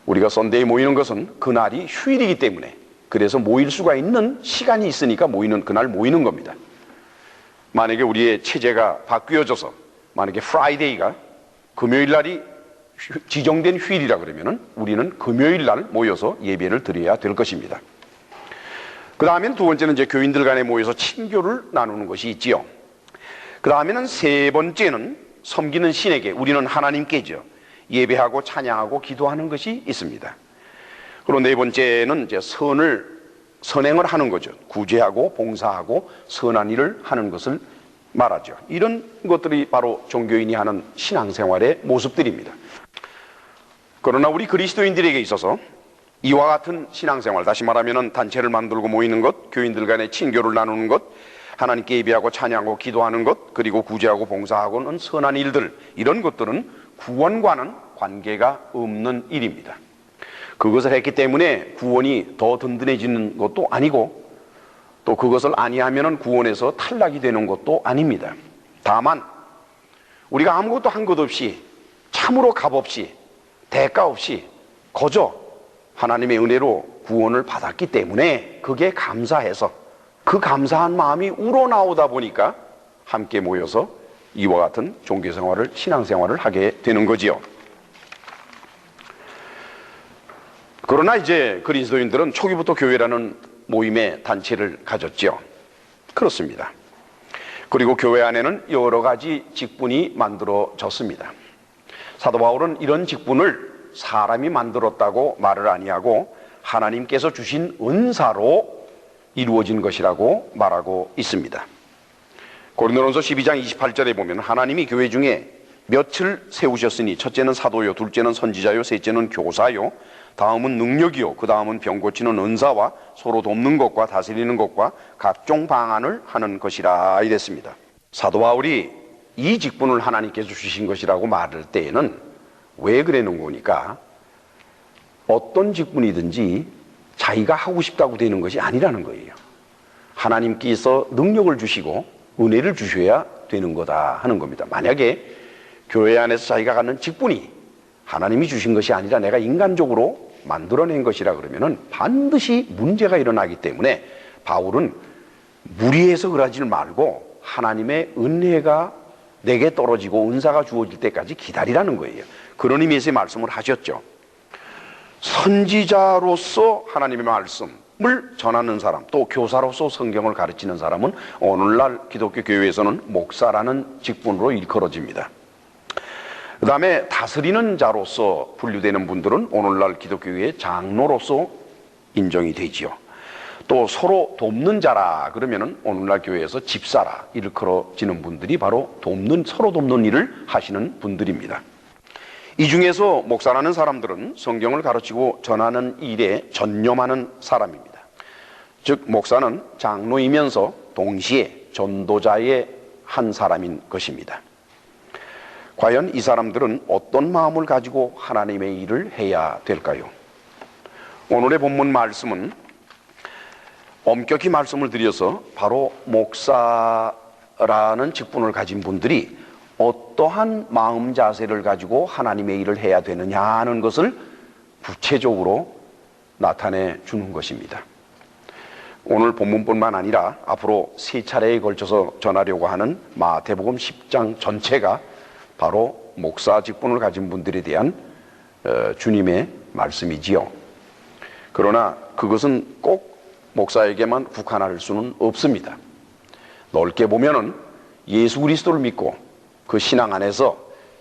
우리가 썬데이 모이는 것은 그날이 휴일이기 때문에 그래서 모일 수가 있는 시간이 있으니까 그날 모이는 겁니다. 만약에 우리의 체제가 바뀌어져서 만약에 프라이데이가 금요일 날이 지정된 휴일이라 그러면은 우리는 금요일 날 모여서 예배를 드려야 될 것입니다. 그 다음에는 두 번째는 이제 교인들 간에 모여서 친교를 나누는 것이 있지요. 그 다음에는 세 번째는 섬기는 신에게 우리는 하나님께죠. 예배하고 찬양하고 기도하는 것이 있습니다. 그리고 네 번째는 이제 선행을 하는 거죠. 구제하고 봉사하고 선한 일을 하는 것을 말하죠. 이런 것들이 바로 종교인이 하는 신앙생활의 모습들입니다. 그러나 우리 그리스도인들에게 있어서 이와 같은 신앙생활, 다시 말하면 단체를 만들고 모이는 것, 교인들 간의 친교를 나누는 것, 하나님께 예배하고 찬양하고 기도하는 것, 그리고 구제하고 봉사하고는 선한 일들, 이런 것들은 구원과는 관계가 없는 일입니다. 그것을 했기 때문에 구원이 더 든든해지는 것도 아니고, 또 그것을 아니하면 구원에서 탈락이 되는 것도 아닙니다. 다만 우리가 아무것도 한 것 없이, 참으로 값 없이, 대가 없이 거저 하나님의 은혜로 구원을 받았기 때문에 그게 감사해서, 그 감사한 마음이 우러나오다 보니까 함께 모여서 이와 같은 종교생활을, 신앙생활을 하게 되는 거지요. 그러나 이제 그리스도인들은 초기부터 교회라는 모임의 단체를 가졌죠. 그렇습니다. 그리고 교회 안에는 여러 가지 직분이 만들어졌습니다. 사도 바울은 이런 직분을 사람이 만들었다고 말을 아니하고 하나님께서 주신 은사로 이루어진 것이라고 말하고 있습니다. 고린도전서 12장 28절에 보면 하나님이 교회 중에 몇을 세우셨으니 첫째는 사도요, 둘째는 선지자요, 셋째는 교사요, 다음은 능력이요, 그 다음은 병 고치는 은사와 서로 돕는 것과 다스리는 것과 각종 방안을 하는 것이라 이랬습니다. 사도 바울이 이 직분을 하나님께서 주신 것이라고 말할 때에는 왜 그러는 거니까, 어떤 직분이든지 자기가 하고 싶다고 되는 것이 아니라는 거예요. 하나님께서 능력을 주시고 은혜를 주셔야 되는 거다 하는 겁니다. 만약에 교회 안에서 자기가 갖는 직분이 하나님이 주신 것이 아니라 내가 인간적으로 만들어낸 것이라 그러면은 반드시 문제가 일어나기 때문에 바울은 무리해서 그러지 말고 하나님의 은혜가 내게 떨어지고 은사가 주어질 때까지 기다리라는 거예요. 그런 의미에서 말씀을 하셨죠. 선지자로서 하나님의 말씀을 전하는 사람, 또 교사로서 성경을 가르치는 사람은 오늘날 기독교 교회에서는 목사라는 직분으로 일컬어집니다. 그 다음에 다스리는 자로서 분류되는 분들은 오늘날 기독교의 장로로서 인정이 되지요. 또 서로 돕는 자라 그러면은 오늘날 교회에서 집사라 일컬어지는 분들이 바로 서로 돕는 일을 하시는 분들입니다. 이 중에서 목사라는 사람들은 성경을 가르치고 전하는 일에 전념하는 사람입니다. 즉 목사는 장로이면서 동시에 전도자의 한 사람인 것입니다. 과연 이 사람들은 어떤 마음을 가지고 하나님의 일을 해야 될까요? 오늘의 본문 말씀은 엄격히 말씀을 드려서 바로 목사라는 직분을 가진 분들이 어떠한 마음 자세를 가지고 하나님의 일을 해야 되느냐 하는 것을 구체적으로 나타내 주는 것입니다. 오늘 본문뿐만 아니라 앞으로 3차례에 걸쳐서 전하려고 하는 마태복음 10장 전체가 바로 목사 직분을 가진 분들에 대한 주님의 말씀이지요. 그러나 그것은 꼭 목사에게만 국한할 수는 없습니다. 넓게 보면은 예수 그리스도를 믿고 그 신앙 안에서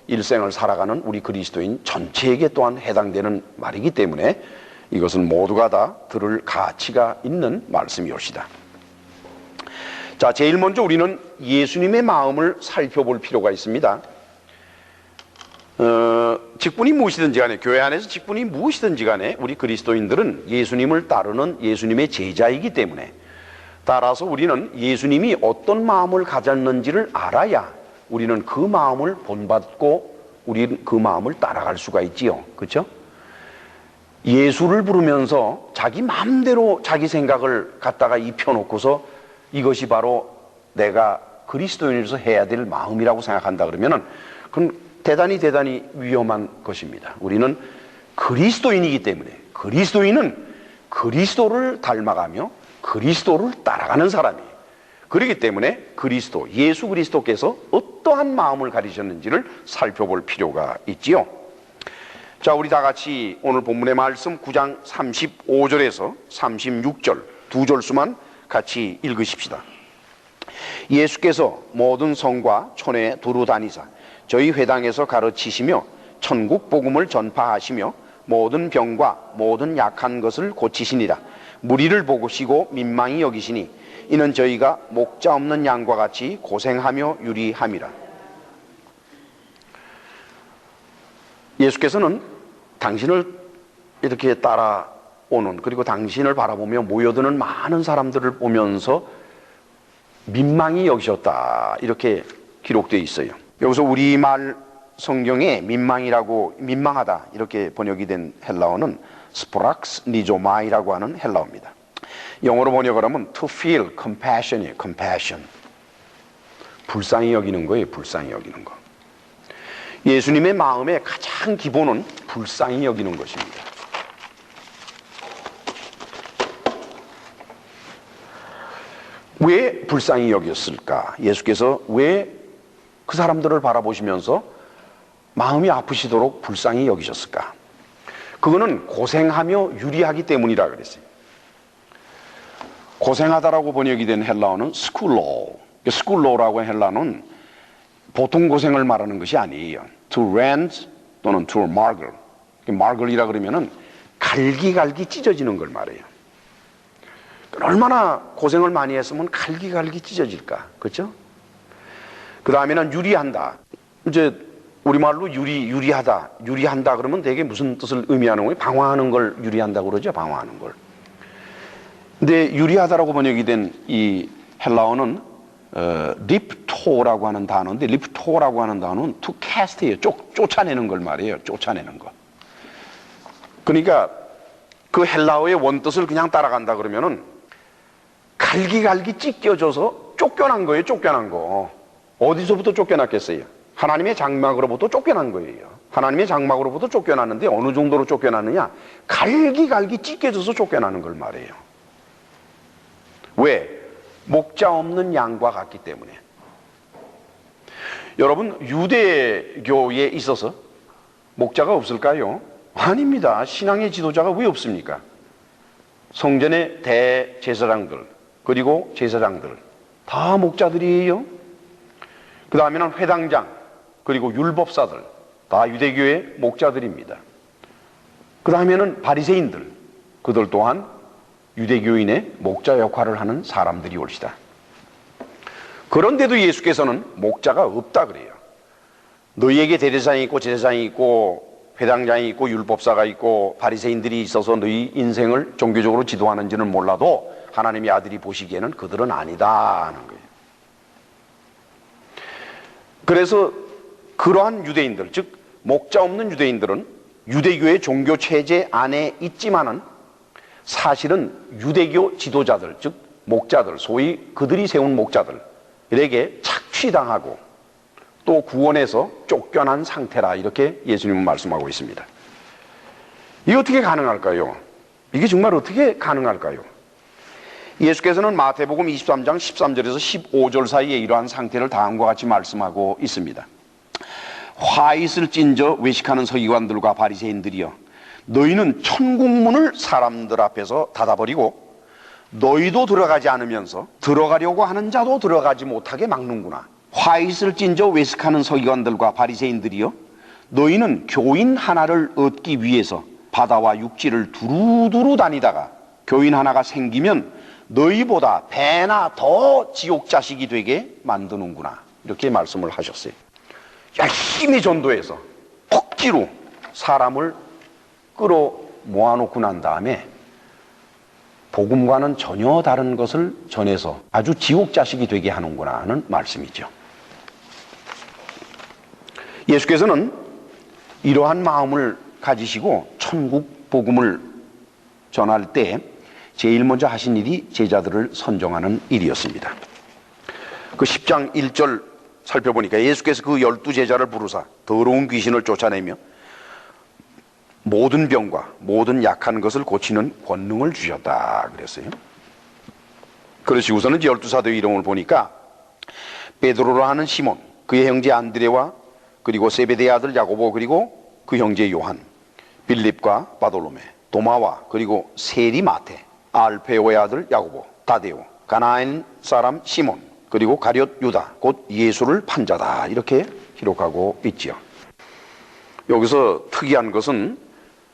일생을 살아가는 우리 그리스도인 전체에게 또한 해당되는 말이기 때문에 이것은 모두가 다 들을 가치가 있는 말씀이옵시다. 자, 제일 먼저 우리는 예수님의 마음을 살펴볼 필요가 있습니다. 직분이 무엇이든지 간에, 교회 안에서 직분이 무엇이든지 간에 우리 그리스도인들은 예수님을 따르는 예수님의 제자이기 때문에, 따라서 우리는 예수님이 어떤 마음을 가졌는지를 알아야 우리는 그 마음을 본받고 우리는 그 마음을 따라갈 수가 있지요. 그렇죠? 예수를 부르면서 자기 마음대로 자기 생각을 갖다가 입혀놓고서 이것이 바로 내가 그리스도인으로서 해야 될 마음이라고 생각한다 그러면은 그건 대단히 위험한 것입니다. 우리는 그리스도인이기 때문에, 그리스도인은 그리스도를 닮아가며 그리스도를 따라가는 사람이에요. 그렇기 때문에 예수 그리스도께서 어떠한 마음을 가지셨는지를 살펴볼 필요가 있지요. 자, 우리 다 같이 오늘 본문의 말씀 9장 35절에서 36절 두 절수만 같이 읽으십시다. 예수께서 모든 성과 촌에 두루 다니사 저희 회당에서 가르치시며 천국 복음을 전파하시며 모든 병과 모든 약한 것을 고치시니라. 무리를 보시고 민망히 여기시니 이는 저희가 목자 없는 양과 같이 고생하며 유리함이라. 예수께서는 당신을 이렇게 따라오는, 그리고 당신을 바라보며 모여드는 많은 사람들을 보면서 민망히 여기셨다, 이렇게 기록되어 있어요. 여기서 우리말 성경에 민망하다 이렇게 번역이 된 헬라어는 스프락스 니조마이라고 하는 헬라어입니다. 영어로 번역을 하면 to feel compassion이에요. compassion. 불쌍히 여기는 거예요. 불쌍히 여기는 거. 예수님의 마음의 가장 기본은 불쌍히 여기는 것입니다. 왜 불쌍히 여겼을까? 예수께서 왜 그 사람들을 바라보시면서 마음이 아프시도록 불쌍히 여기셨을까? 그거는 고생하며 유리하기 때문이라 그랬어요. 고생하다라고 번역이 된 헬라어는 스쿨로. 스쿨로라고 한 헬라어는 보통 고생을 말하는 것이 아니에요. to rend 또는 to margle. margle이라 그러면은 갈기갈기 찢어지는 걸 말해요. 얼마나 고생을 많이 했으면 갈기갈기 찢어질까, 그렇죠? 그 다음에는 유리한다. 이제 우리말로 유리한다 그러면 되게 무슨 뜻을 의미하는 거예요? 방황하는 걸 유리한다 그러죠, 방황하는 걸. 근데 유리하다라고 번역이 된 이 헬라어는 립토라고 하는 단어인데, 립토라고 하는 단어는 to cast예요. 쫓아내는 걸 말이에요. 쫓아내는 거. 그러니까 그 헬라어의 원뜻을 그냥 따라간다 그러면은 갈기갈기 찢겨져서 쫓겨난 거예요. 쫓겨난 거. 어디서부터 쫓겨났겠어요? 하나님의 장막으로부터 쫓겨난 거예요. 하나님의 장막으로부터 쫓겨났는데 어느 정도로 쫓겨났느냐? 갈기갈기 찢겨져서 쫓겨나는 걸 말해요. 왜? 목자 없는 양과 같기 때문에. 여러분, 유대교에 있어서 목자가 없을까요? 아닙니다. 신앙의 지도자가 왜 없습니까? 성전의 대제사장들, 그리고 제사장들 다 목자들이에요. 그 다음에는 회당장, 그리고 율법사들 다 유대교의 목자들입니다. 그 다음에는 바리새인들, 그들 또한 유대교인의 목자 역할을 하는 사람들이 올시다. 그런데도 예수께서는 목자가 없다 그래요. 너희에게 대제사장이 있고 제사장이 있고 회당장이 있고 율법사가 있고 바리새인들이 있어서 너희 인생을 종교적으로 지도하는지는 몰라도 하나님의 아들이 보시기에는 그들은 아니다 하는 거예요. 그래서 그러한 유대인들, 즉 목자 없는 유대인들은 유대교의 종교 체제 안에 있지만은 사실은 유대교 지도자들, 즉 목자들, 소위 그들이 세운 목자들에게 착취당하고 또 구원에서 쫓겨난 상태라, 이렇게 예수님은 말씀하고 있습니다. 이게 어떻게 가능할까요? 이게 정말 어떻게 가능할까요? 예수께서는 마태복음 23장 13절에서 15절 사이에 이러한 상태를 다음과 같이 말씀하고 있습니다. 화잇을 찐저 외식하는 서기관들과 바리새인들이여, 너희는 천국문을 사람들 앞에서 닫아버리고 너희도 들어가지 않으면서 들어가려고 하는 자도 들어가지 못하게 막는구나. 화잇을 찐저 외식하는 서기관들과 바리새인들이여, 너희는 교인 하나를 얻기 위해서 바다와 육지를 두루두루 다니다가 교인 하나가 생기면 너희보다 배나 더 지옥 자식이 되게 만드는구나, 이렇게 말씀을 하셨어요. 열심히 전도해서 억지로 사람을 끌어 모아놓고 난 다음에 복음과는 전혀 다른 것을 전해서 아주 지옥 자식이 되게 하는구나 하는 말씀이죠. 예수께서는 이러한 마음을 가지시고 천국 복음을 전할 때 제일 먼저 하신 일이 제자들을 선정하는 일이었습니다. 그 10장 1절 살펴보니까 예수께서 그 12제자를 부르사 더러운 귀신을 쫓아내며 모든 병과 모든 약한 것을 고치는 권능을 주셨다 그랬어요. 그러시고서는 12사도의 이름을 보니까 베드로라 하는 시몬, 그의 형제 안드레와 그리고 세베대의 아들 야고보, 그리고 그 형제 요한, 빌립과 바돌로메, 도마와 그리고 세리 마테, 알페오의 아들 야고보, 다데오, 가나안 사람 시몬, 그리고 가룟 유다, 곧 예수를 판 자다, 이렇게 기록하고 있지요. 여기서 특이한 것은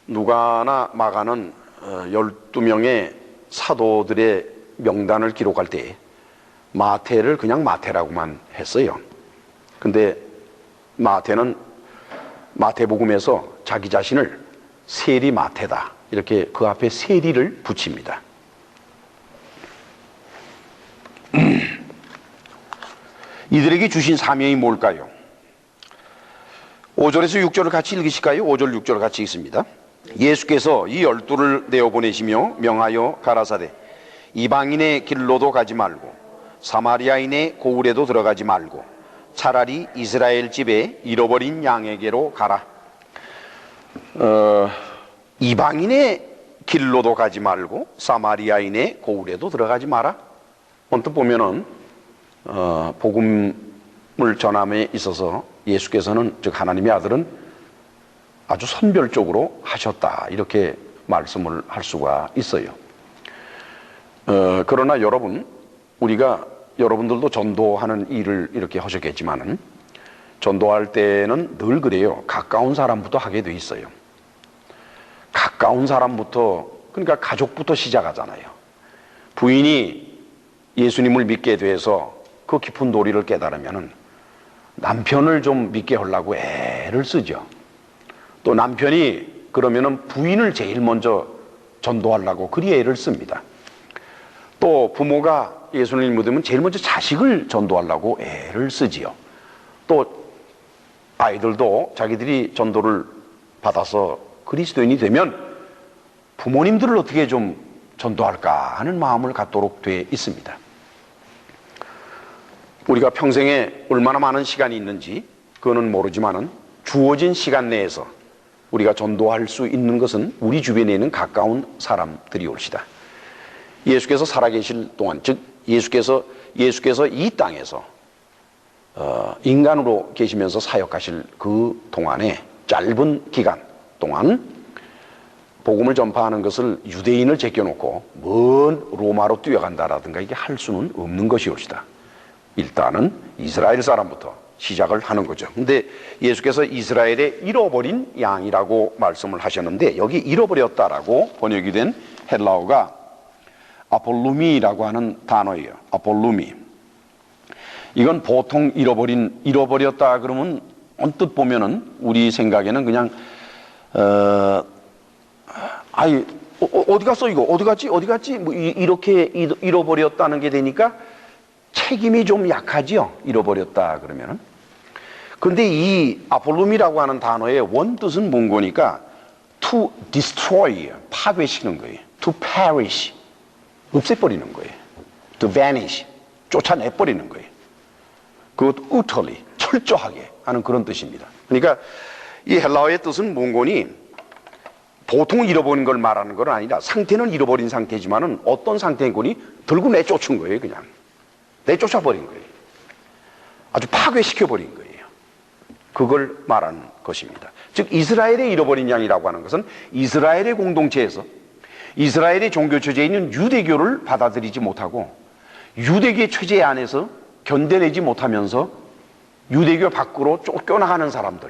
누가나 마가는 12명의 사도들의 명단을 기록할 때 마태를 그냥 마태라고만 했어요. 근데 마태는 마태복음에서 자기 자신을 세리 마태다 이렇게 그 앞에 세리를 붙입니다. 이들에게 주신 사명이 뭘까요? 5절에서 6절을 같이 읽으실까요? 5절 6절 같이 읽습니다. 예수께서 이 12를 내어보내시며 명하여 가라사대 이방인의 길로도 가지 말고 사마리아인의 고을에도 들어가지 말고 차라리 이스라엘 집에 잃어버린 양에게로 가라. 이방인의 길로도 가지 말고 사마리아인의 고을에도 들어가지 마라. 언뜻 보면은 복음을 전함에 있어서 예수께서는 즉 하나님의 아들은 아주 선별적으로 하셨다 이렇게 말씀을 할 수가 있어요. 그러나 우리가 여러분들도 전도하는 일을 이렇게 하셨겠지만은 전도할 때는 늘 그래요. 가까운 사람부터 하게 돼 있어요. 가까운 사람부터, 그러니까 가족부터 시작하잖아요. 부인이 예수님을 믿게 돼서 그 깊은 도리를 깨달으면은 남편을 좀 믿게 하려고 애를 쓰죠. 또 남편이 그러면은 부인을 제일 먼저 전도하려고 그리 애를 씁니다. 또 부모가 예수님을 믿으면 제일 먼저 자식을 전도하려고 애를 쓰지요. 또 아이들도 자기들이 전도를 받아서 그리스도인이 되면 부모님들을 어떻게 좀 전도할까 하는 마음을 갖도록 돼 있습니다. 우리가 평생에 얼마나 많은 시간이 있는지 그거는 모르지만은 주어진 시간 내에서 우리가 전도할 수 있는 것은 우리 주변에 있는 가까운 사람들이 올시다. 예수께서 살아계실 동안, 즉 예수께서 이 땅에서 인간으로 계시면서 사역하실 그 동안에 짧은 기간 동안 복음을 전파하는 것을 유대인을 제껴놓고 먼 로마로 뛰어간다라든가 이게 할 수는 없는 것이올시다. 일단은 이스라엘 사람부터 시작을 하는 거죠. 근데 예수께서 이스라엘의 잃어버린 양이라고 말씀을 하셨는데 여기 잃어버렸다라고 번역이 된 헬라어가 아폴루미라고 하는 단어예요. 아폴루미. 이건 보통 잃어버렸다 그러면 언뜻 보면은 우리 생각에는 그냥 어디 갔어 이거 어디 갔지 뭐 이렇게 잃어버렸다는 게 되니까 책임이 좀 약하지요. 잃어버렸다 그러면은. 근데 이 아폴루미라고 하는 단어의 원뜻은 뭔 거니까 to destroy, 파괴시키는 거예요. to perish, 없애버리는 거예요. to vanish, 쫓아내버리는 거예요. 그것도 utterly, 철저하게 하는 그런 뜻입니다. 그러니까 이 헬라어의 뜻은 뭔 거니 보통 잃어버린 걸 말하는 건 아니라 상태는 잃어버린 상태지만은 어떤 상태인 거니 들고 내쫓은 거예요. 그냥 내쫓아버린 거예요. 아주 파괴시켜버린 거예요. 그걸 말하는 것입니다. 즉 이스라엘의 잃어버린 양이라고 하는 것은 이스라엘의 공동체에서 이스라엘의 종교 체제에 있는 유대교를 받아들이지 못하고 유대교의 체제 안에서 견뎌내지 못하면서 유대교 밖으로 쫓겨나가는 사람들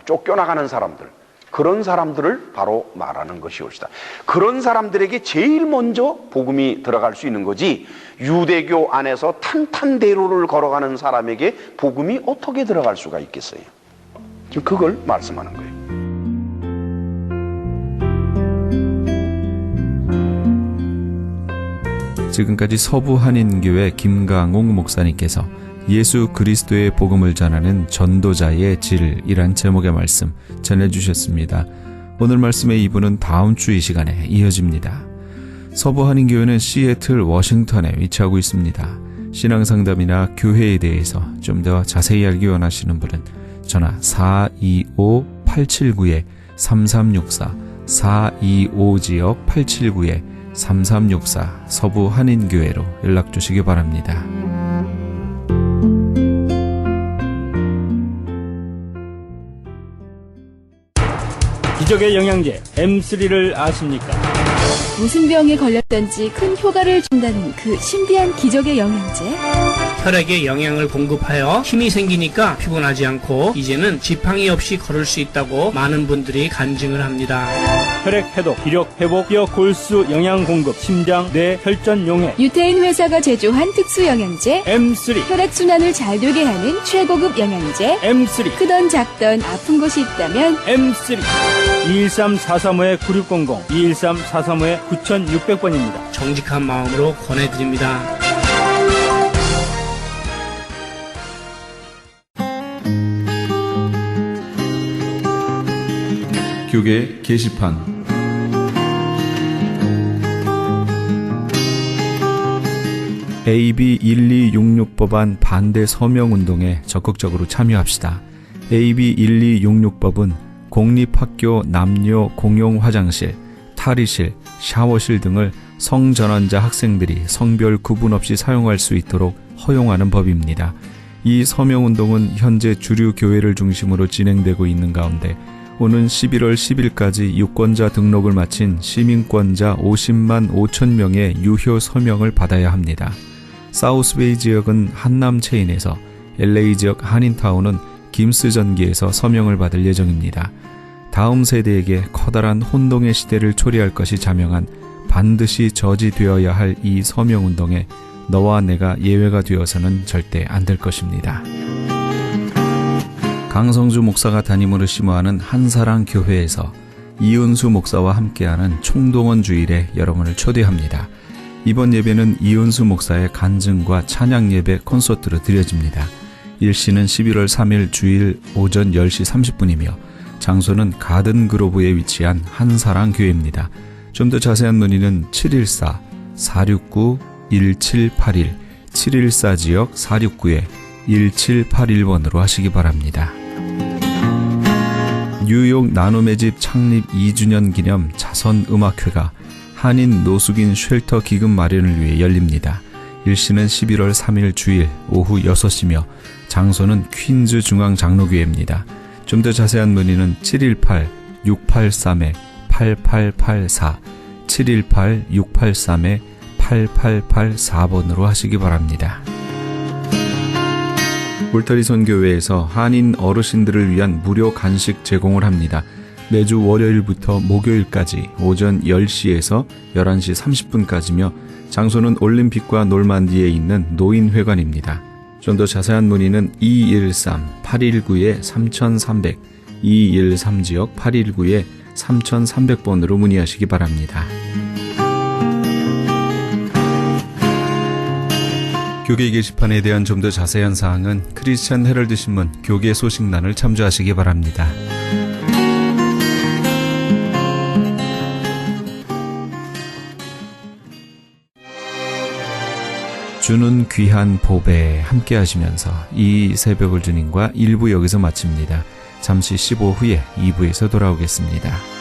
그런 사람들을 바로 말하는 것이올시다. 그런 사람들에게 제일 먼저 복음이 들어갈 수 있는 거지 유대교 안에서 탄탄대로를 걸어가는 사람에게 복음이 어떻게 들어갈 수가 있겠어요? 지금 그걸 말씀하는 거예요. 지금까지 서부한인교회 김강옥 목사님께서 예수 그리스도의 복음을 전하는 전도자의 질이란 제목의 말씀 전해주셨습니다. 오늘 말씀의 2부는 다음 주 이 시간에 이어집니다. 서부한인교회는 시애틀, 워싱턴에 위치하고 있습니다. 신앙상담이나 교회에 대해서 좀 더 자세히 알기 원하시는 분은 전화 425-879-3364 425-879-3364 서부한인교회로 연락주시기 바랍니다. 기적의 영양제 M3를 아십니까? 무슨 병에 걸렸던지 큰 효과를 준다는 그 신비한 기적의 영양제. 혈액에 영양을 공급하여 힘이 생기니까 피곤하지 않고 이제는 지팡이 없이 걸을 수 있다고 많은 분들이 간증을 합니다. 혈액 해독, 기력 회복, 뼈 골수 영양 공급, 심장, 뇌, 혈전 용해. 유태인 회사가 제조한 특수 영양제. M3, 혈액순환을 잘 되게 하는 최고급 영양제. M3, 크던 작던 아픈 곳이 있다면 M3. 213-435-9600, 213-435-9600번입니다. 정직한 마음으로 권해드립니다. 교계 게시판. AB 1266 법안 반대 서명운동에 적극적으로 참여합시다. AB 1266법은 공립학교 남녀 공용 화장실, 탈의실, 샤워실 등을 성전환자 학생들이 성별 구분 없이 사용할 수 있도록 허용하는 법입니다. 이 서명운동은 현재 주류 교회를 중심으로 진행되고 있는 가운데 오는 11월 10일까지 유권자 등록을 마친 시민권자 50만 5천 명의 유효 서명을 받아야 합니다. 사우스베이 지역은 한남 체인에서, LA 지역 한인타운은 김스 전기에서 서명을 받을 예정입니다. 다음 세대에게 커다란 혼동의 시대를 초래할 것이 자명한 반드시 저지되어야 할 이 서명운동에 너와 내가 예외가 되어서는 절대 안 될 것입니다. 강성주 목사가 담임으로 심호하는 한사랑 교회에서 이은수 목사와 함께하는 총동원 주일에 여러분을 초대합니다. 이번 예배는 이은수 목사의 간증과 찬양 예배 콘서트로 드려집니다. 일시는 11월 3일 주일 오전 10시 30분이며 장소는 가든그로브에 위치한 한사랑 교회입니다. 좀 더 자세한 문의는 714-469-1781, 714지역 469-1781번으로 하시기 바랍니다. 뉴욕 나눔의 집 창립 2주년 기념 자선음악회가 한인 노숙인 쉘터 기금 마련을 위해 열립니다. 일시는 11월 3일 주일 오후 6시며 장소는 퀸즈 중앙장로교회입니다. 좀 더 자세한 문의는 718-683-8884, 718-683-8884번으로 하시기 바랍니다. 울타리 선교회에서 한인 어르신들을 위한 무료 간식 제공을 합니다. 매주 월요일부터 목요일까지 오전 10시에서 11시 30분까지며 장소는 올림픽과 놀만디에 있는 노인회관입니다. 좀 더 자세한 문의는 213-819-3300, 213지역 819-3300번으로 문의하시기 바랍니다. 교계 게시판에 대한 좀 더 자세한 사항은 크리스찬 헤럴드 신문 교계 소식란을 참조하시기 바랍니다. 주는 귀한 보배 함께 하시면서 이 새벽을 주님과 1부 여기서 마칩니다. 잠시 15 후에 2부에서 돌아오겠습니다.